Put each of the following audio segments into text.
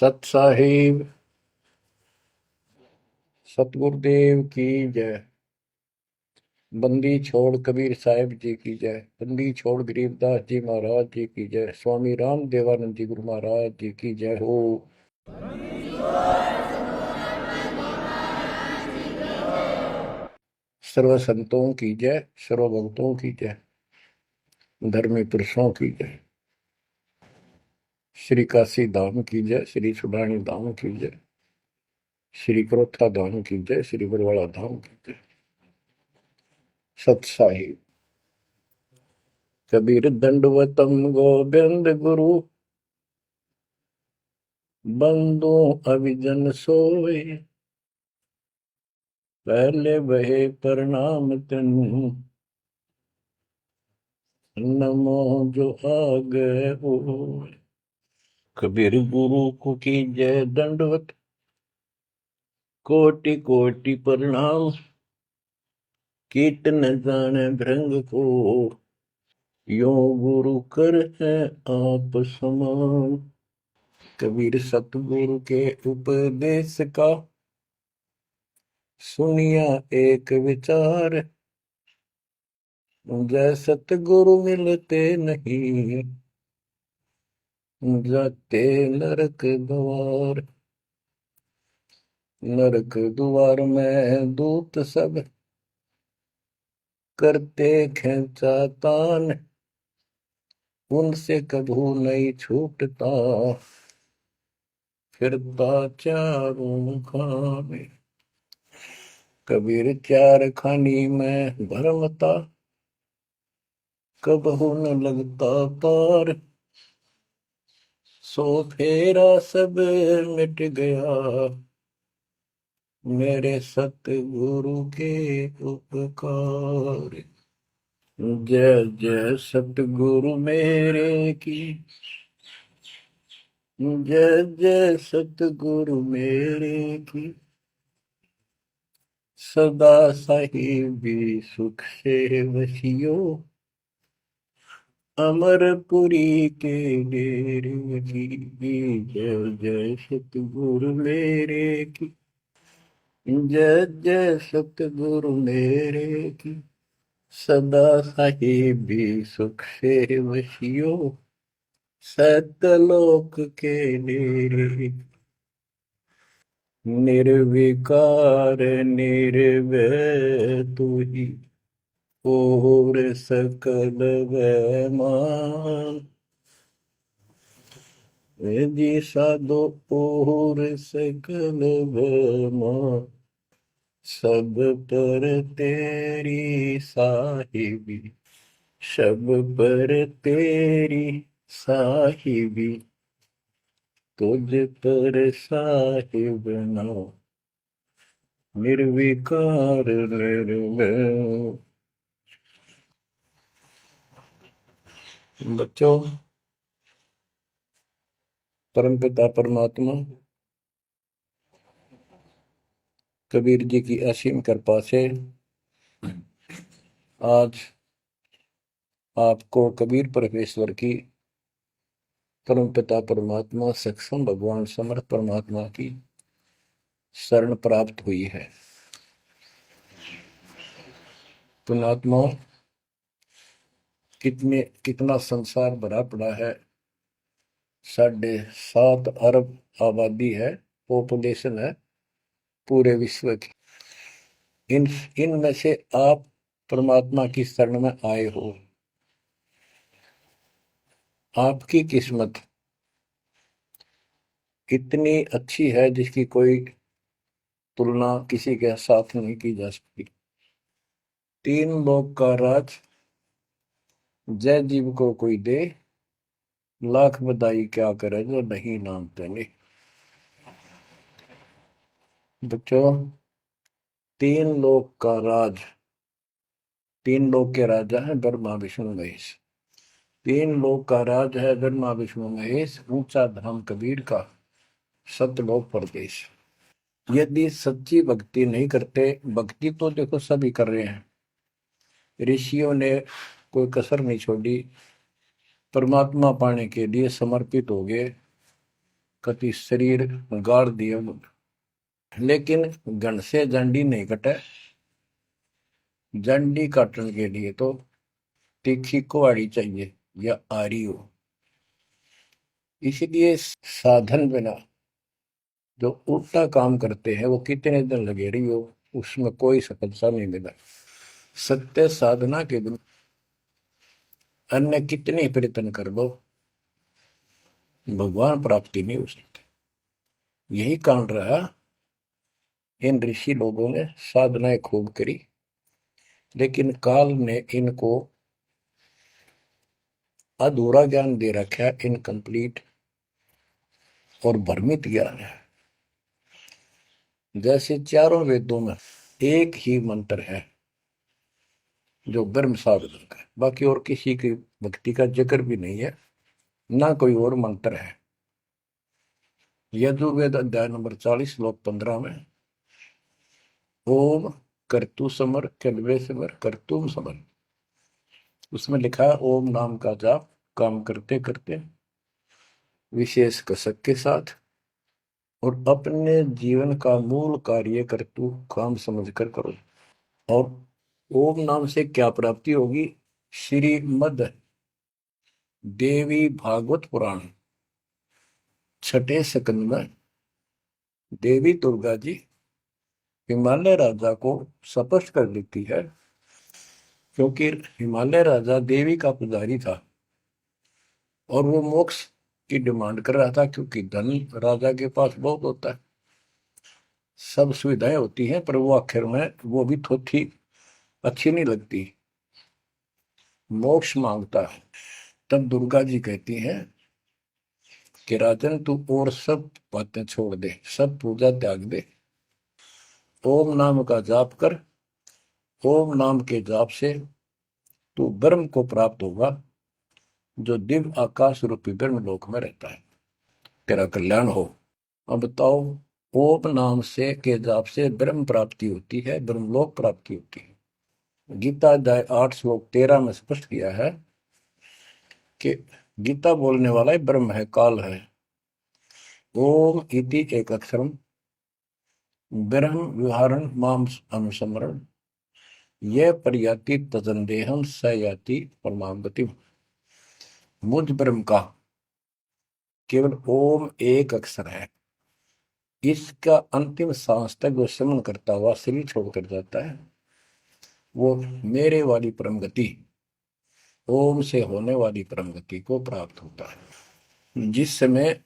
सत साहिब सतगुरुदेव की जय। बंदी छोड़ कबीर साहिब जी की जय। बंदी छोड़ गरीबदास जी महाराज जी की जय। स्वामी राम देवानंद जी गुरु महाराज जी की जय हो। सर्व संतों की जय, सर्व भक्तों की जय, धर्मी पुरुषों की जय। श्री काशी धाम की जय, श्री सुडानी धाम की जय, श्री क्रोथा धाम की जय, श्री बरवाड़ा धाम की जय। सत साहिब कबीर दंडवतम गोविंद गुरु, बंदो अभिजन सोए, पहले बहे प्रणाम तन, नमो जो आगे हो। कबीर गुरु को की जय दंडवत, कोटि कोटि प्रणाम, कीट न जाने भृंग को, यो गुरु कर है आप समान। कबीर सतगुरु के उपदेश का, सुनिया एक विचार, जय सतगुरु मिलते नहीं, जाते नरक द्वार। नरक द्वार में दूत सब, करते खेचा तान, उनसे कभू नहीं छूटता, फिरता चारों खाने। कबीर चार खानी में भरमता, कबहू न लगता पार, सो फेरा सब मिट गया, मेरे सतगुरु के उपकार। जय जय सतगुरु मेरे की, जय जय सतगुरु मेरे की, सदा साहिबी सुख से वसियो, अमरपुरी के डेरे की। जय जय सतगुरु मेरे की, जय जय सतगुरु मेरे की, सदा साहिबी सुख से वसियो, सतलोक के डेरे। निर्विकार निर्भय तू ही, और सकल वैमान। जी साधो और सकल वैमान, सब पर तेरी साहिबी, सब पर तेरी साहिबी, तुझ पर साहिब ना, निर्विकार निर्भय। बच्चों, परमपिता परमात्मा कबीर जी की असीम कृपा से आज आपको कबीर परमेश्वर की, परमपिता परमात्मा सक्षम भगवान समर्थ परमात्मा की शरण प्राप्त हुई है। पुण्यात्मा, कितना संसार भरा पड़ा है। 7.5 अरब आबादी है, पॉपुलेशन है पूरे विश्व की। इनमें से आप परमात्मा की शरण में आए हो। आपकी किस्मत इतनी अच्छी है जिसकी कोई तुलना किसी के साथ नहीं की जा सकती। 3 लोक का राज जय जीव को कोई दे, लाख बधाई क्या करे जो नहीं नाम देने। बच्चों, 3 लोक का राज, 3 लोक के राजा है ब्रह्मा विष्णु महेश। 3 लोक का राज है ब्रह्मा विष्णु महेश, ऊंचा धाम कबीर का, सतलोक परदेश। यदि सच्ची भक्ति नहीं करते, भक्ति तो देखो सभी कर रहे हैं, ऋषियों ने कोई कसर नहीं छोड़ी, परमात्मा पाने के लिए समर्पित हो गए। कति शरीर गाड़ दिए, लेकिन घन से जंडी नहीं कटे। जंडी काटने के लिए तो तीखी कुहाड़ी चाहिए या आरी हो। इसलिए साधन बिना जो उल्टा काम करते हैं वो कितने दिन लगे रही हो, उसमें कोई सफलता नहीं मिला। सत्य साधना के बिना अन्य कितने प्रयत्न कर लो, भगवान प्राप्ति नहीं हो सकती। यही कारण रहा, इन ऋषि लोगों ने साधनाएं खूब करी, लेकिन काल ने इनको अधूरा ज्ञान दे रखा, इनकम्प्लीट और भ्रमित ज्ञान है। जैसे चारों वेदों में एक ही मंत्र है जो ब्रह्म साधन का है, बाकी और किसी की भक्ति का जिक्र भी नहीं है, ना कोई और मंत्र है। यजुर्वेद अध्याय नंबर 40 श्लोक 15 में ओम कर्तु समर कल्वे समर कर्तुम समर, उसमें लिखा है ओम नाम का जाप काम करते करते विशेष कसक के साथ और अपने जीवन का मूल कार्य कर्तु काम समझकर करो। और ओम नाम से क्या प्राप्ति होगी? श्रीमद देवी भागवत पुराण छठे स्कंद में देवी दुर्गा जी हिमालय राजा को स्पष्ट कर देती है, क्योंकि हिमालय राजा देवी का पुजारी था और वो मोक्ष की डिमांड कर रहा था, क्योंकि धन राजा के पास बहुत होता है, सब सुविधाएं होती हैं, पर वो आखिर में वो भी थोड़ी अच्छी नहीं लगती, मोक्ष मांगता है। तब दुर्गा जी कहती हैं कि राजन तू और सब बातें छोड़ दे, सब पूजा त्याग दे, ओम नाम का जाप कर। ओम नाम के जाप से तू ब्रह्म को प्राप्त होगा, जो दिव्य आकाश रूपी ब्रह्म लोक में रहता है, तेरा कल्याण हो। अब बताओ, ओम नाम से के जाप से ब्रह्म प्राप्ति होती है, ब्रह्मलोक प्राप्ति होती है। गीता अध्याय 8 श्लोक 13 में स्पष्ट किया है कि गीता बोलने वाला ही ब्रह्म है, काल है। ओम इति एक अक्षरम ब्रह्म विहारण माम अनुसमरण यह पर्याति तजंदेहम स याति परमागति। मुझ ब्रह्म का केवल ओम एक अक्षर है, इसका अंतिम सांस तक जो श्रवण करता हुआ शरीर छोड़कर जाता है, वो मेरे वाली परम गति, ओम से होने वाली परम गति को प्राप्त होता है। जिस समय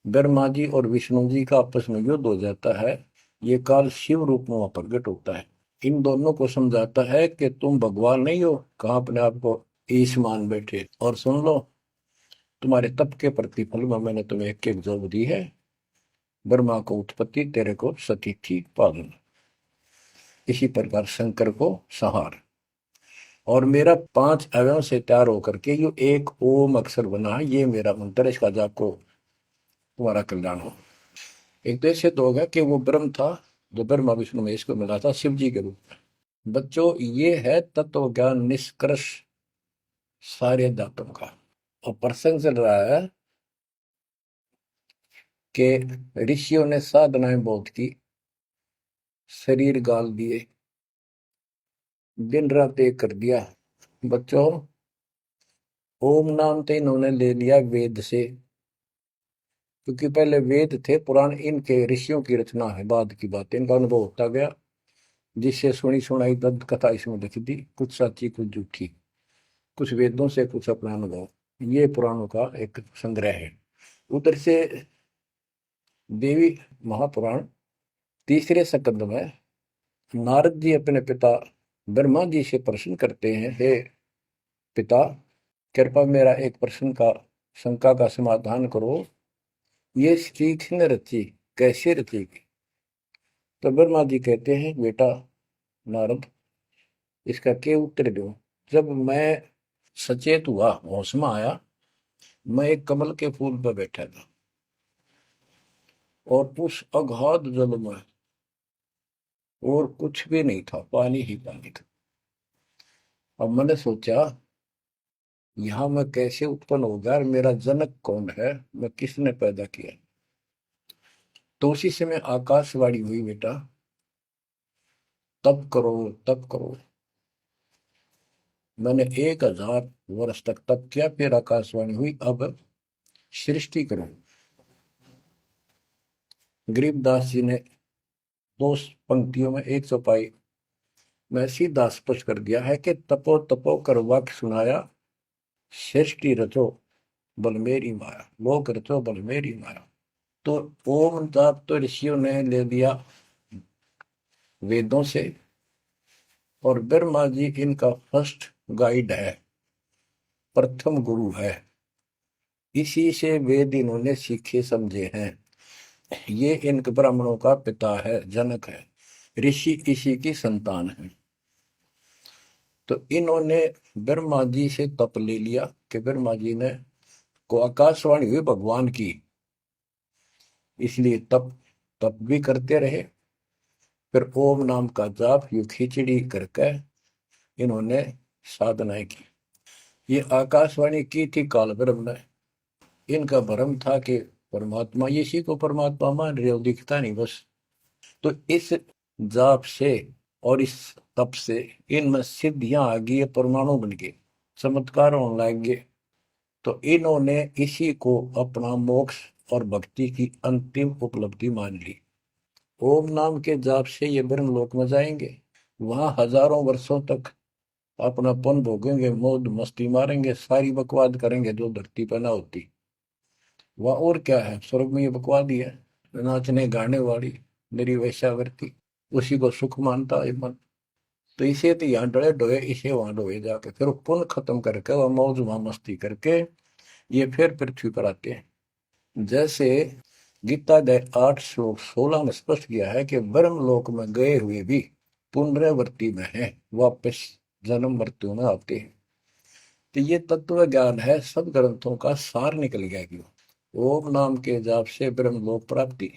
ब्रह्मा जी और विष्णु जी का आपस में युद्ध हो जाता है, ये काल शिव रूप में वहां प्रकट होता है, इन दोनों को समझाता है कि तुम भगवान नहीं हो, कहां अपने आप को ईश मान बैठे, और सुन लो तुम्हारे तप के प्रतिफल में मैंने तुम्हें एक एक जॉब दी है, ब्रह्मा को उत्पत्ति, तेरे को सतीथि पालन, इसी प्रकार शंकर को संहार, और मेरा 5 अवयव से तैयार होकर के ये एक ओम अक्षर बना है, ये मेरा मंत्र, इसका जाप को तुम्हारा कल्याण हो। एक तो ऐसे तो होगा कि वो ब्रह्म था जो ब्रह्मा विष्णु महेश को मिला था शिव जी के रूप में। बच्चों, ये है तत्व ज्ञान निष्कर्ष सारे दातों का। और प्रसंग चल रहा है कि ऋषियों ने साधनाएं बहुत की, शरीर गाल दिए, दिन रात एक कर दिया। बच्चों, ओम नाम तो इन्होंने ले लिया वेद से, क्योंकि पहले वेद थे पुराण, इनके ऋषियों की रचना है, बाद की बात, इनका अनुभव होता गया, जिससे सुनी सुनाई दंत कथा इसमें लिख दी, कुछ सच्ची कुछ झूठी, कुछ वेदों से कुछ अपना अनुभव, ये पुराणों का एक संग्रह है। उधर से देवी महापुराण तीसरे स्कंद में नारद जी अपने पिता ब्रह्मा जी से प्रश्न करते हैं, हे पिता, कृपा मेरा एक प्रश्न का शंका का समाधान करो, ये स्त्री किसने रची, कैसे रचेगी? तो ब्रह्मा जी कहते हैं, बेटा नारद, इसका क्या उत्तर दूं? जब मैं सचेत हुआ, होश में आया, मैं एक कमल के फूल पर बैठा था और उस अगाध जल में और कुछ भी नहीं था, पानी ही पानी था। अब मैंने सोचा, यहां मैं कैसे उत्पन्न होगा, मेरा जनक कौन है, मैं किसने पैदा किया? तो उसी समय आकाशवाणी हुई, बेटा तप करो तप करो। मैंने 1000 वर्ष तक तप किया, फिर आकाशवाणी हुई, अब सृष्टि करो। गरीबदास जी ने 2 पंक्तियों में एक चौपाई में सीधा स्पष्ट कर दिया है कि तपो तपो कर वाक्य सुनाया, सृष्टि रचो बल मेरी माया, लोक रचो बल मेरी माया। तो ओम जाप तो ऋषियों ने ले लिया वेदों से, और ब्रह्मा जी इनका फर्स्ट गाइड है, प्रथम गुरु है। इसी से वेद इन्होंने सीखे समझे हैं। ये इन ब्राह्मणों का पिता है, जनक है, ऋषि इसी की संतान है। तो इन्होंने ब्रह्मा जी से तप ले लिया कि ब्रह्मा जी ने को आकाशवाणी हुई भगवान की, इसलिए तप तप भी करते रहे। फिर ओम नाम का जाप यू खिचड़ी करके इन्होंने साधनाएं की। ये आकाशवाणी की थी काल ब्रह्म ने। इनका भ्रम था कि परमात्मा, इसी को परमात्मा मान रहे हो, दिखता नहीं बस। तो इस जाप से और इस तप से इनमें सिद्धियां आ गई, परमाणु बन गए, चमत्कार होने लग गए। तो इन्होंने इसी को अपना मोक्ष और भक्ति की अंतिम उपलब्धि मान ली। ओम नाम के जाप से ये ब्रह्म लोक में जाएंगे, वहां हजारों वर्षों तक अपना पन भोगेंगे, मौज मस्ती मारेंगे, सारी बकवाद करेंगे जो धरती पर ना होती। वह और क्या है, स्वर्ग में ये बकवाद ही है, नाचने गाने वाली मेरी वैश्यावृत्ति, उसी को सुख मानता है मन। तो इसे तो यहाँ डरे डोए, इसे वहां डोए जाके, फिर पुण्य खत्म करके वह मौज वहां मस्ती करके ये फिर पृथ्वी पर आते हैं। जैसे गीता अध्याय 8 श्लोक 16 में स्पष्ट किया है कि ब्रह्म लोक में गए हुए भी पुनरावृत्ति में है, वापस जन्म मृत्यु में आते हैं। तो ये तत्व ज्ञान है, सब ग्रंथों का सार निकल गया कि ओम नाम के जाप से ब्रह्म लोक प्राप्ति,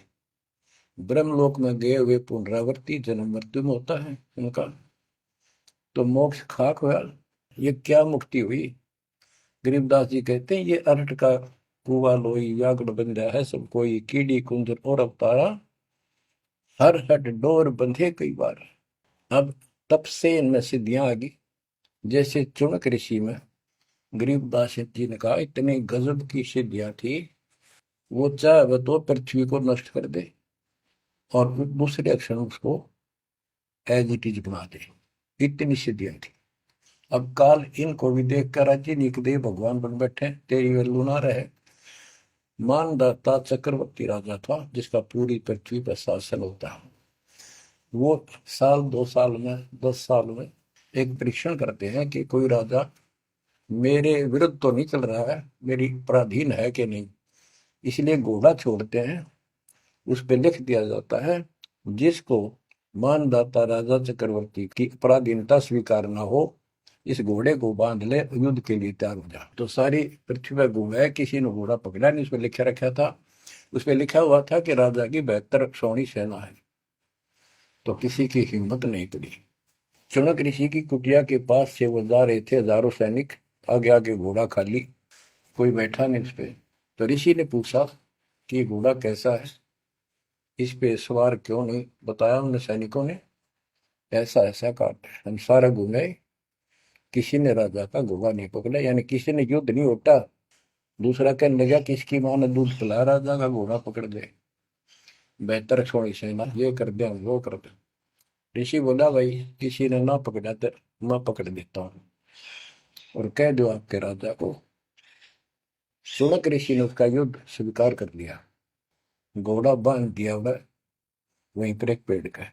ब्रह्म लोक में गए हुए पुनरावृत्ति जन्म मृत्यु में होता है उनका। तो मोक्ष खाक हुआ, ये क्या मुक्ति हुई। गरीबदास जी कहते हैं ये अरट का कुआ लोई व्यागुड़ बंधा है सब कोई, कीड़ी कुंजर और अवतारा, हर हट डोर बंधे कई बार। अब तब से इनमें सिद्धियां आ गई। जैसे चुनक ऋषि में गरीबदास जी ने कहा इतनी गजब की सिद्धियां थी, वो चाहे वह तो पृथ्वी को नष्ट कर दे और दूसरे अक्षर उसको एज इट इज बना दे, इतनी सिद्धियां थी। अब काल इनको भी देख कर राज्य निकदे भगवान बन बैठे, तेरी वैल्यू ना रहे। मानदाता चक्रवर्ती राजा था जिसका पूरी पृथ्वी पर शासन होता है। वो साल 2 साल में 10 साल में एक परीक्षण करते हैं कि कोई राजा मेरे विरुद्ध तो नहीं चल रहा है, मेरी पराधीन है कि नहीं। इसलिए घोड़ा छोड़ते हैं, उस पर लिख दिया जाता है जिसको मानदाता राजा चक्रवर्ती की पराधीनता स्वीकार न हो, इस घोड़े को बांध ले, युद्ध के लिए तैयार हो जा। तो सारी पृथ्वी पर घूमे, किसी ने घोड़ा पकड़ा नहीं, उस पर लिखा रखा था, उस पर लिखा हुआ था कि राजा की 72 सौणी सेना है। तो किसी की हिम्मत नहीं पड़ी। चुनक ऋषि की कुटिया के पास से वो जा रहे थे, हजारों सैनिक, आगे आगे घोड़ा खाली, कोई बैठा नहीं उस पे। तो ऋषि ने पूछा कि ये घोड़ा कैसा है, इस पे सवार क्यों नहीं। बताया उन सैनिकों ने, ऐसा ऐसा काट हम सारे घूमे, किसी ने राजा का घोड़ा नहीं पकड़ा, यानी किसी ने युद्ध नहीं उठा। दूसरा कहने लगा किसकी माँ ने दूध पिलाया, राजा का घोड़ा पकड़ दे, बेहतर छोड़ी सेना, ये कर दे वो कर दे। ऋषि बोला भाई किसी ने ना पकड़ा तो मैं पकड़ देता हूँ और कह दो आपके राजा को। शुनक ऋषि ने उसका युद्ध स्वीकार कर लिया, घोड़ा बांध दिया वहीं पर एक पेड़ का।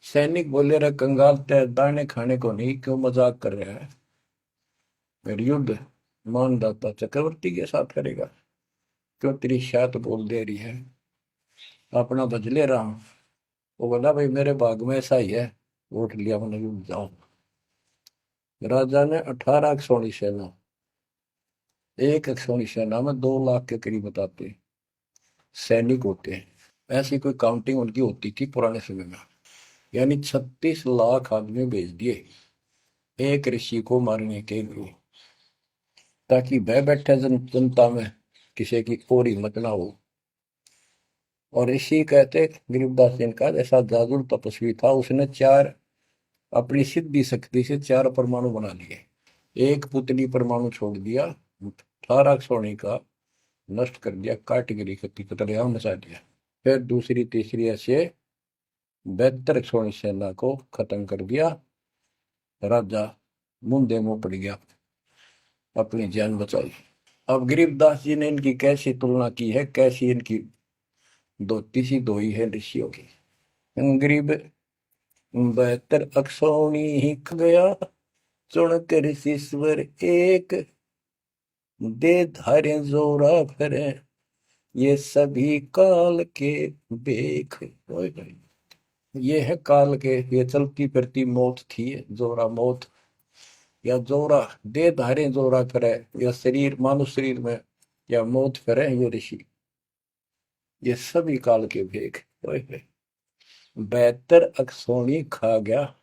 सैनिक बोले रहे कंगाल तय दाने खाने को नहीं, क्यों मजाक कर रहा है, फिर युद्ध मानदाता चक्रवर्ती के साथ करेगा, क्यों तेरी शायद बोल दे रही है, अपना बदले रहा हूं। वो बोला भाई मेरे भाग में ऐसा ही है, वोट लिया मैंने, युद्ध जाओ। राजा ने 18 अक्षौणी सेना, एक अक्षौणी सेना में 2 लाख के करीब बताते सैनिक होते हैं, ऐसी कोई काउंटिंग उनकी होती थी पुराने समय में। यानी 36 लाख आदमी भेज दिए एक ऋषि को मारने के लिए, ताकि भय बैठे जनता में किसी की और हिम्मत ना हो। और ऋषि कहते गरीबदास जी का जैसा जादू तपस्वी था, उसने चार अपनी सिद्धि शक्ति से चार परमाणु बना लिए। एक पुतली परमाणु छोड़ दिया, 18 सोने का नष्ट कर दिया, कैटेगरी की कतलेआम मचा दिया। फिर दूसरी तीसरी ऐसे 72 सोनी सेना को खत्म कर दिया। राजा मुंदे मुंह पड़ गया, अपनी जान बचाई। अब गरीबदास जी ने इनकी कैसी तुलना की है, कैसी इनकी धोती सी धोई है ऋषियों की। गरीब 72 अक्षौणी ही ख गया, चुन कर शीश्वर एक, दे धारे जोरा फिरे, ये सभी काल के बेख। ये है काल के, ये चलती फिरती मौत थी, जोरा मौत, या जोरा दे धारे जोरा फिरे, या शरीर मानुष शरीर में या मौत फिरे, ये ऋषि, ये सभी काल के भेख। 72 अक्षौणी खा गया,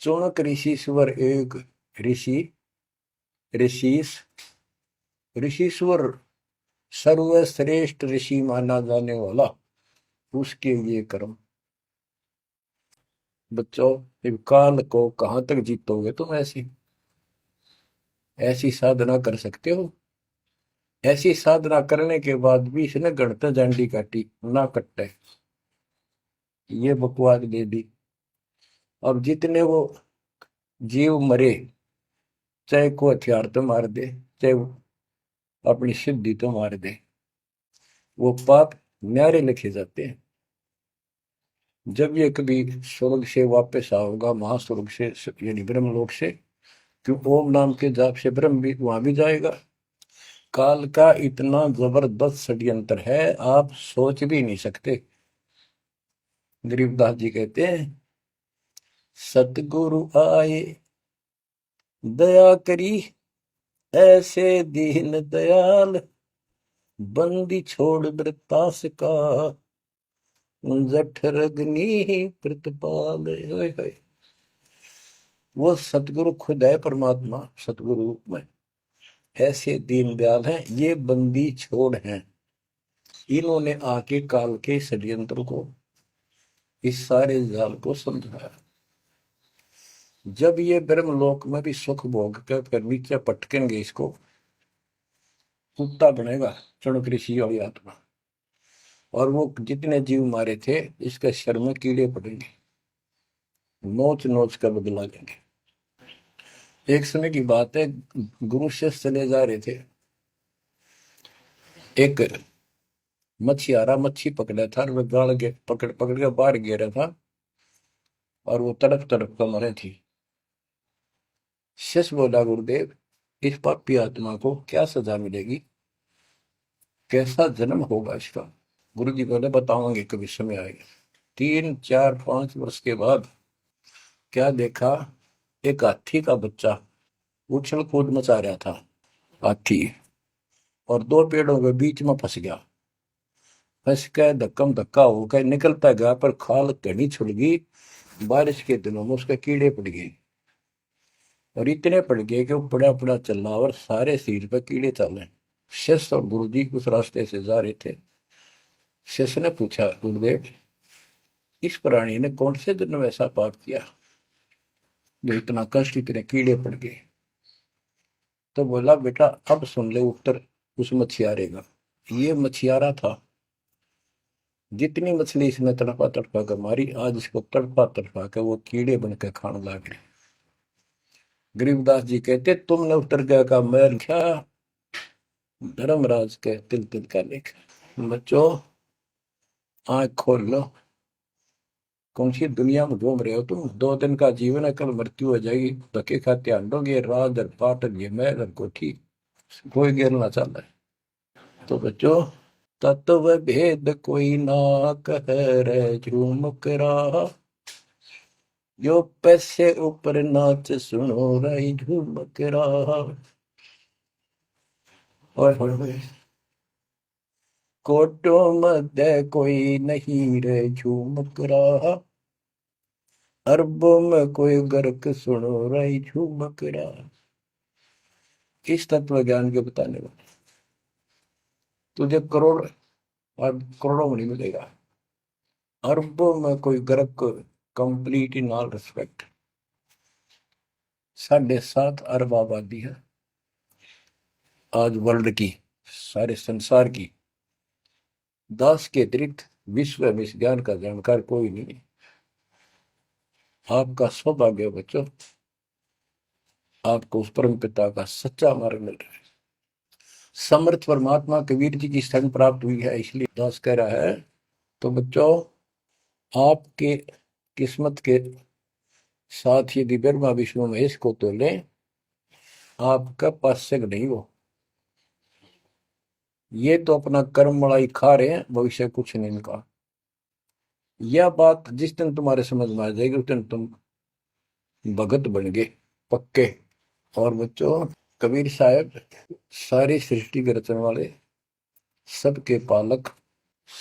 चौणक ऋषि स्वर एक। ऋषि ऋषिस ऋषिश्वर सर्वश्रेष्ठ ऋषि माना जाने वाला, उसके ये कर्म। बच्चों, काल को कहां तक जीतोगे तुम? ऐसी ऐसी साधना कर सकते हो? ऐसी साधना करने के बाद भी इसने गणत झंडी काटी ना कट्टे, ये बकवास दे दी। अब जितने वो जीव मरे, चाहे को हथियार तो मार दे, चाहे अपनी सिद्धि तो मार दे, वो पाप न्यारे लिखे जाते हैं। जब ये कभी स्वर्ग से वापस आओगा, महास्वर्ग से यानी ब्रह्मलोक से, क्यों ओम नाम के जाप से ब्रह्म भी वहां भी जाएगा। काल का इतना जबरदस्त षड्यंत्र है, आप सोच भी नहीं सकते। गरीबदास जी कहते हैं, सतगुरु आए दया करी, ऐसे दीन दयाल, बंदी छोड़ वृतास का, जठरग्नि प्रतिपाल। वो सतगुरु खुद है, परमात्मा सतगुरु रूप में। ऐसे दीन दयाल हैं, ये बंदी छोड़ हैं। इन्होंने आके काल के षड्यंत्र को, इस सारे जाल को समझाया। जब ये ब्रह्मलोक में भी सुख भोग कर फिर नीचे पटकेंगे, इसको कुत्ता बनेगा चुनक ऋषि वाली आत्मा। और वो जितने जीव मारे थे, इसके शर में कीड़े पड़ेंगे, नोच नोच कर बदला लेंगे। एक समय की बात है, गुरु शिष्य चले जा रहे थे, एक मछियारा मच्छी पकड़ा था, और वो गाड़ के पकड़ पकड़ के बाहर गिरा था, और वो तड़प तड़प कर मरे थी। शिष्य बोला, गुरुदेव, इस पापी आत्मा को क्या सजा मिलेगी, कैसा जन्म होगा इसका? गुरु जी बोले, बताओगे कभी समय आएगा। 3 4 5 वर्ष के बाद क्या देखा, एक हाथी का बच्चा उछल कूद मचा रहा था, हाथी, और दो पेड़ों के बीच में फंस गया। फंस के धक्कम धक्का होकर निकलता गया, पर खाल घनी छुड़ गई। बारिश के दिनों में उसके कीड़े पड़ गए, और इतने पड़ गए कि वो पड़ा पड़ा चल रहा, और सारे शरीर पर कीड़े चल रहे। शिष्य और गुरु जी उस रास्ते से जा रहे थे। शिष्य ने पूछा, गुरुदेव, इस प्राणी ने कौन से दिन में ऐसा पाप किया जो इतना कष्ट, इतने कीड़े पड़ गए? तो बोला, बेटा अब सुन ले उत्तर उस मछियारे का। ये मछियारा था, जितनी मछली इसने तड़पा तड़पा कर मारी, आज इसको तड़पा तड़पा कर वो कीड़े बनकर खाने लगे। गरीबदास जी कहते, तुमने उत्तर गया का मैल क्या, धर्मराज के तिल तिल का लेख। बच्चों, आंख खोल लो, कौन सी दुनिया में घूम रहे हो तुम? 2 दिन का जीवन है, कल मृत्यु हो जाएगी। धक्के खाते आंडोगे, राज और पाट और ये मैल और कोठी, कोई गिरना चाहता है। तो बच्चों, तत्व भेद कोई ना कह रे झूम करा, जो पैसे ऊपर नाच सुनो रही झूम करा। और कोटो मध्य कोई नहीं रे झूम करा, अरबों में कोई गर्क सुनो रही झूम करा। इस तत्व ज्ञान के बताने वाले तुझे करोड़ और करोड़ों में नहीं मिलेगा, अरबों में कोई ग्रह को, कंप्लीट इन ऑल रिस्पेक्ट। 7.5 अरब आबादी है आज वर्ल्ड की, सारे संसार की। 10 के अतिरिक्त विश्व में इस ज्ञान का जानकार कोई नहीं है। आपका सौभाग्य है बच्चों, आपको उस परम पिता का सच्चा मार्ग मिल रहा है। समर्थ परमात्मा कबीर जी की शरण प्राप्त हुई है, इसलिए दास कह रहा है। तो बच्चों, आपके किस्मत के साथ यदि ब्रह्मा विष्णु महेश को तो लें, आपका पास्यक नहीं हो। ये तो अपना कर्म मलाई खा रहे हैं, भविष्य कुछ नहीं इनका। यह बात जिस दिन तुम्हारे समझ में आ जाएगी, उस दिन तुम भगत बन गए पक्के। और बच्चों, कबीर साहब सारी सृष्टि के रचने वाले, सबके पालक,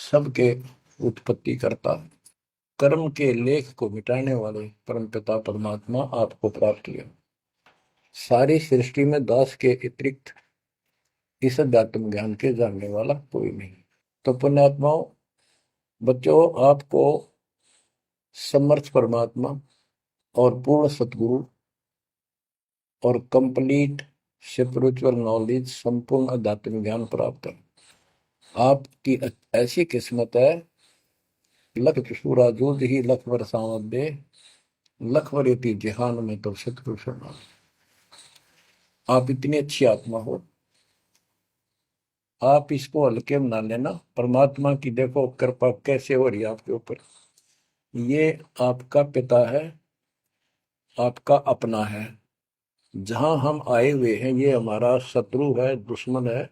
सबके उत्पत्ति करता, कर्म के लेख को मिटाने वाले परमपिता परमात्मा आपको प्राप्त हुए। सारी सृष्टि में दास के अतिरिक्त इस अध्यात्म ज्ञान के जानने वाला कोई नहीं। तो पुण्यात्माओं, बच्चों, आपको समर्थ परमात्मा और पूर्ण सतगुरु और कंप्लीट स्पिरिचुअल नॉलेज, संपूर्ण अध्यात्म ज्ञान प्राप्त है। आपकी ऐसी किस्मत है, लख चुसूरा जूझ ही लख बरसावत दे, लख वरेती जहान में तो सतपुरुष। आप इतनी अच्छी आत्मा हो, आप इसको हल्के में ना लेना। परमात्मा की देखो कृपा कैसे हो रही है आपके ऊपर। ये आपका पिता है, आपका अपना है। जहां हम आए हुए हैं, ये हमारा शत्रु है, दुश्मन है।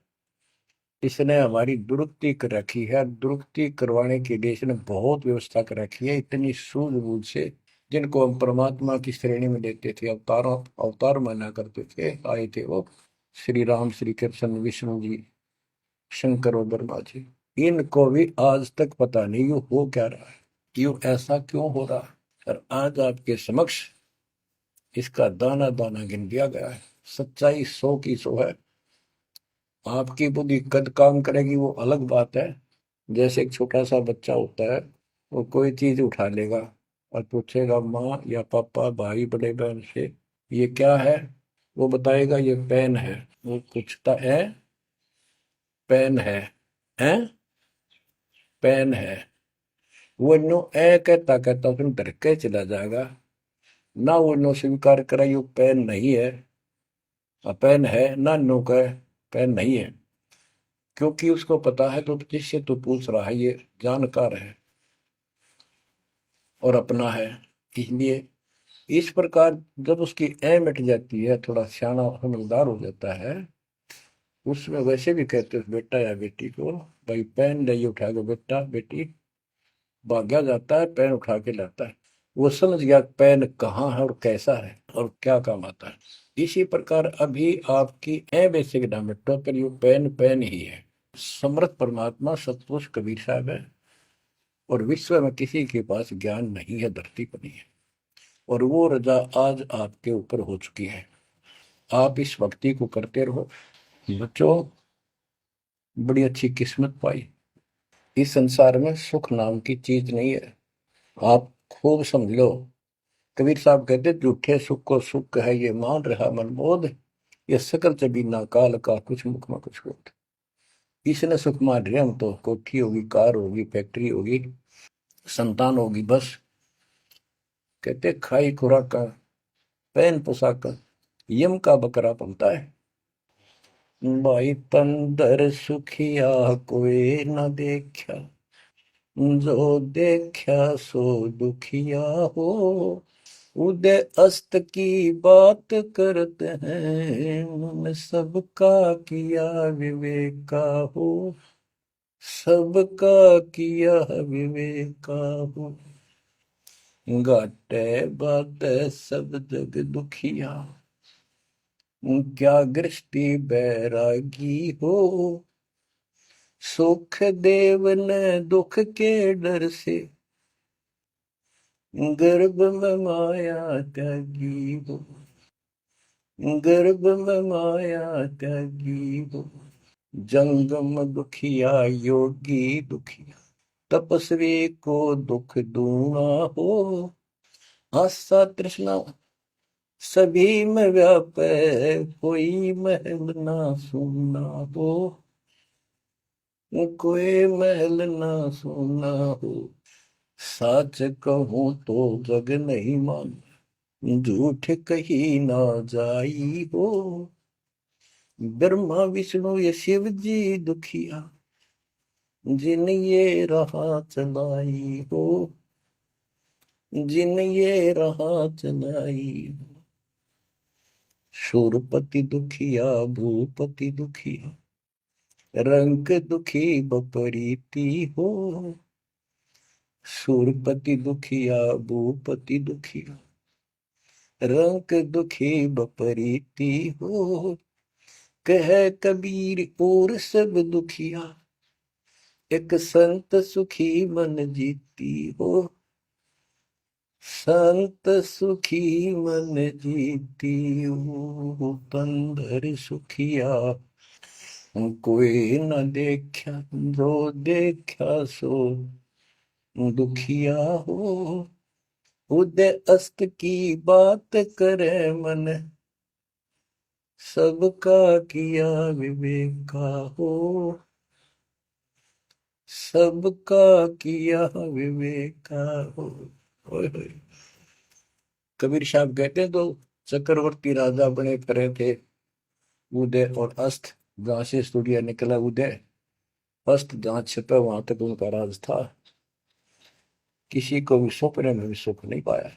इसने हमारी दुरुक्ति कर रखी है, दुरुक्ति करवाने के लिए इसने बहुत व्यवस्था कर रखी है, इतनी सूझबूझ से। जिनको हम परमात्मा की श्रेणी में लेते थे, अवतारों अवतार माना करते थे, आए थे वो श्री राम, श्री कृष्ण, विष्णु जी, शंकर और ब्रह्मा जी। इनको भी आज तक पता नहीं यू हो क्या रहा है, क्यों ऐसा क्यों हो रहा है। और आज आपके समक्ष इसका दाना दाना गिन दिया गया है। सच्चाई 100 की 100 है। आपकी बुद्धि कद काम करेगी वो अलग बात है। जैसे एक छोटा सा बच्चा होता है, वो कोई चीज उठा लेगा और पूछेगा माँ या पापा, भाई, बड़े बहन से, ये क्या है। वो बताएगा ये पेन है। वो पूछता है, पेन है पेन है। वो नो ए कहता कहता उसमें डर के चला जाएगा ना। वो नो स्वीकार करे ये पेन नहीं है, पेन है ना, नो कहे पेन नहीं है। क्योंकि उसको पता है तो जिससे तो पूछ रहा है ये जानकार है और अपना है। इसलिए इस प्रकार जब उसकी ए मिट जाती है, थोड़ा सियाना समझदार हो जाता है, उसमें वैसे भी कहते हैं बेटा या बेटी को, भाई पेन ले उठा के, बेटा बेटी भाग्या जाता है, पेन उठा के लाता है। वो समझ गया पेन कहाँ है और कैसा है और क्या काम आता है। इसी प्रकार अभी आपकी ए बेसिक ना मिटो, पर ये पेन पेन ही है। समर्थ परमात्मा सतपुरुष कबीर साहब है, और विश्व में किसी के पास ज्ञान नहीं है, धरती पर नहीं है। और वो रजा आज आपके ऊपर हो चुकी है। आप इस भक्ति को करते रहो बच्चों। बड़ी अच्छी किस्मत पाई। इस संसार में सुख नाम की चीज नहीं है, आप खूब समझ लो। कबीर साहब कहते, झूठे सुख को सुख है ये मान रहा मनमोद, ये सकल जबीना काल का कुछ मुख में कुछ बोध। इसने सुख मान रहे हम तो, कोठी होगी, कार होगी, फैक्ट्री होगी, संतान होगी, बस। कहते खाई खुराक, पहन पोशाक, यम का बकरा पलता है। भाई तंदर सुखिया कोई न देखा, जो देखा सो दुखिया हो। उदय अस्त की बात करते हैं, सबका किया विवेका हो, सबका किया विवेका हो। घाटे बात सब जग दुखिया, क्या गृष्टि बैरागी हो। सुख देव ने दुख के डर से, गर्भ में माया त्यागी हो, गर्भ में माया त्यागी हो। जंगम दुखिया योगी दुखिया, तपस्वी को दुख दूना हो। आशा तृष्णा सभी में व्यापे, कोई महल ना सुनना हो, कोई महल ना सुनना हो। सच कहूं तो जग नहीं मान, झूठ कही ना जाई हो। ब्रह्मा विष्णु ये शिव जी दुखिया, जिन ये राह चलाई हो, जिन ये राह चलाई हो। शूरपति दुखिया भूपति दुखिया, रंग दुखी बपरीती हो। शूरपति दुखिया भूपति दुखिया, रंग दुखी बपरीती हो। कह कबीर और सब दुखिया, एक संत सुखी मन जीती हो। संत सुखी मन जीती हो, तंदर सुखिया कोई न देखा, जो देखा सो दुखिया हो। उदय अस्त की बात करे मन, सबका किया विवेका हो। सबका किया विवेका हो। ओए होए। कबीर साहब कहते हैं, तो चक्रवर्ती राजा बने करे थे। उदय और अस्त, जहां से सूर्य निकला उदय, अस्त जहां छिपा वहां तक उनका राज था। किसी को भी सपने में भी सुख नहीं पाया।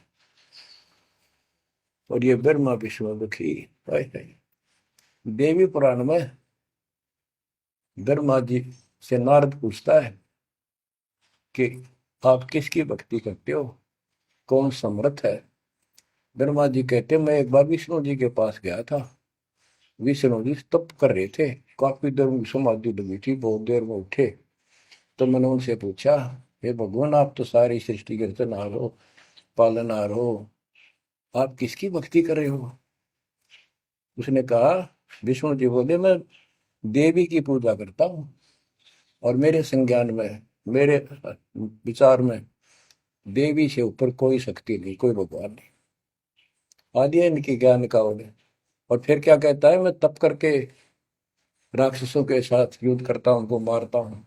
और ये ब्रह्मा विष्णु दुखी। देवी पुराण में ब्रह्मा जी से नारद पूछता है कि आप किसकी भक्ति करते हो, कौन समर्थ है। ब्रह्मा जी कहते, मैं एक बार विष्णु जी के पास गया था। विष्णु जी तप कर रहे थे, काफी देर में समाधि लगी थी, बहुत देर में उठे। तो मैंने उनसे पूछा, हे भगवान, आप तो सारी सृष्टि के रचनहार हो, पालनहार हो, आप किसकी भक्ति कर रहे हो। उसने कहा, विष्णु जी बोले, मैं देवी की पूजा करता हूँ, और मेरे संज्ञान में, मेरे विचार में देवी से ऊपर कोई शक्ति नहीं, कोई भगवान नहीं। आदि है इनकी ज्ञान का उन्हें। और फिर क्या कहता है, मैं तप करके राक्षसों के साथ युद्ध करता हूँ, उनको मारता हूँ,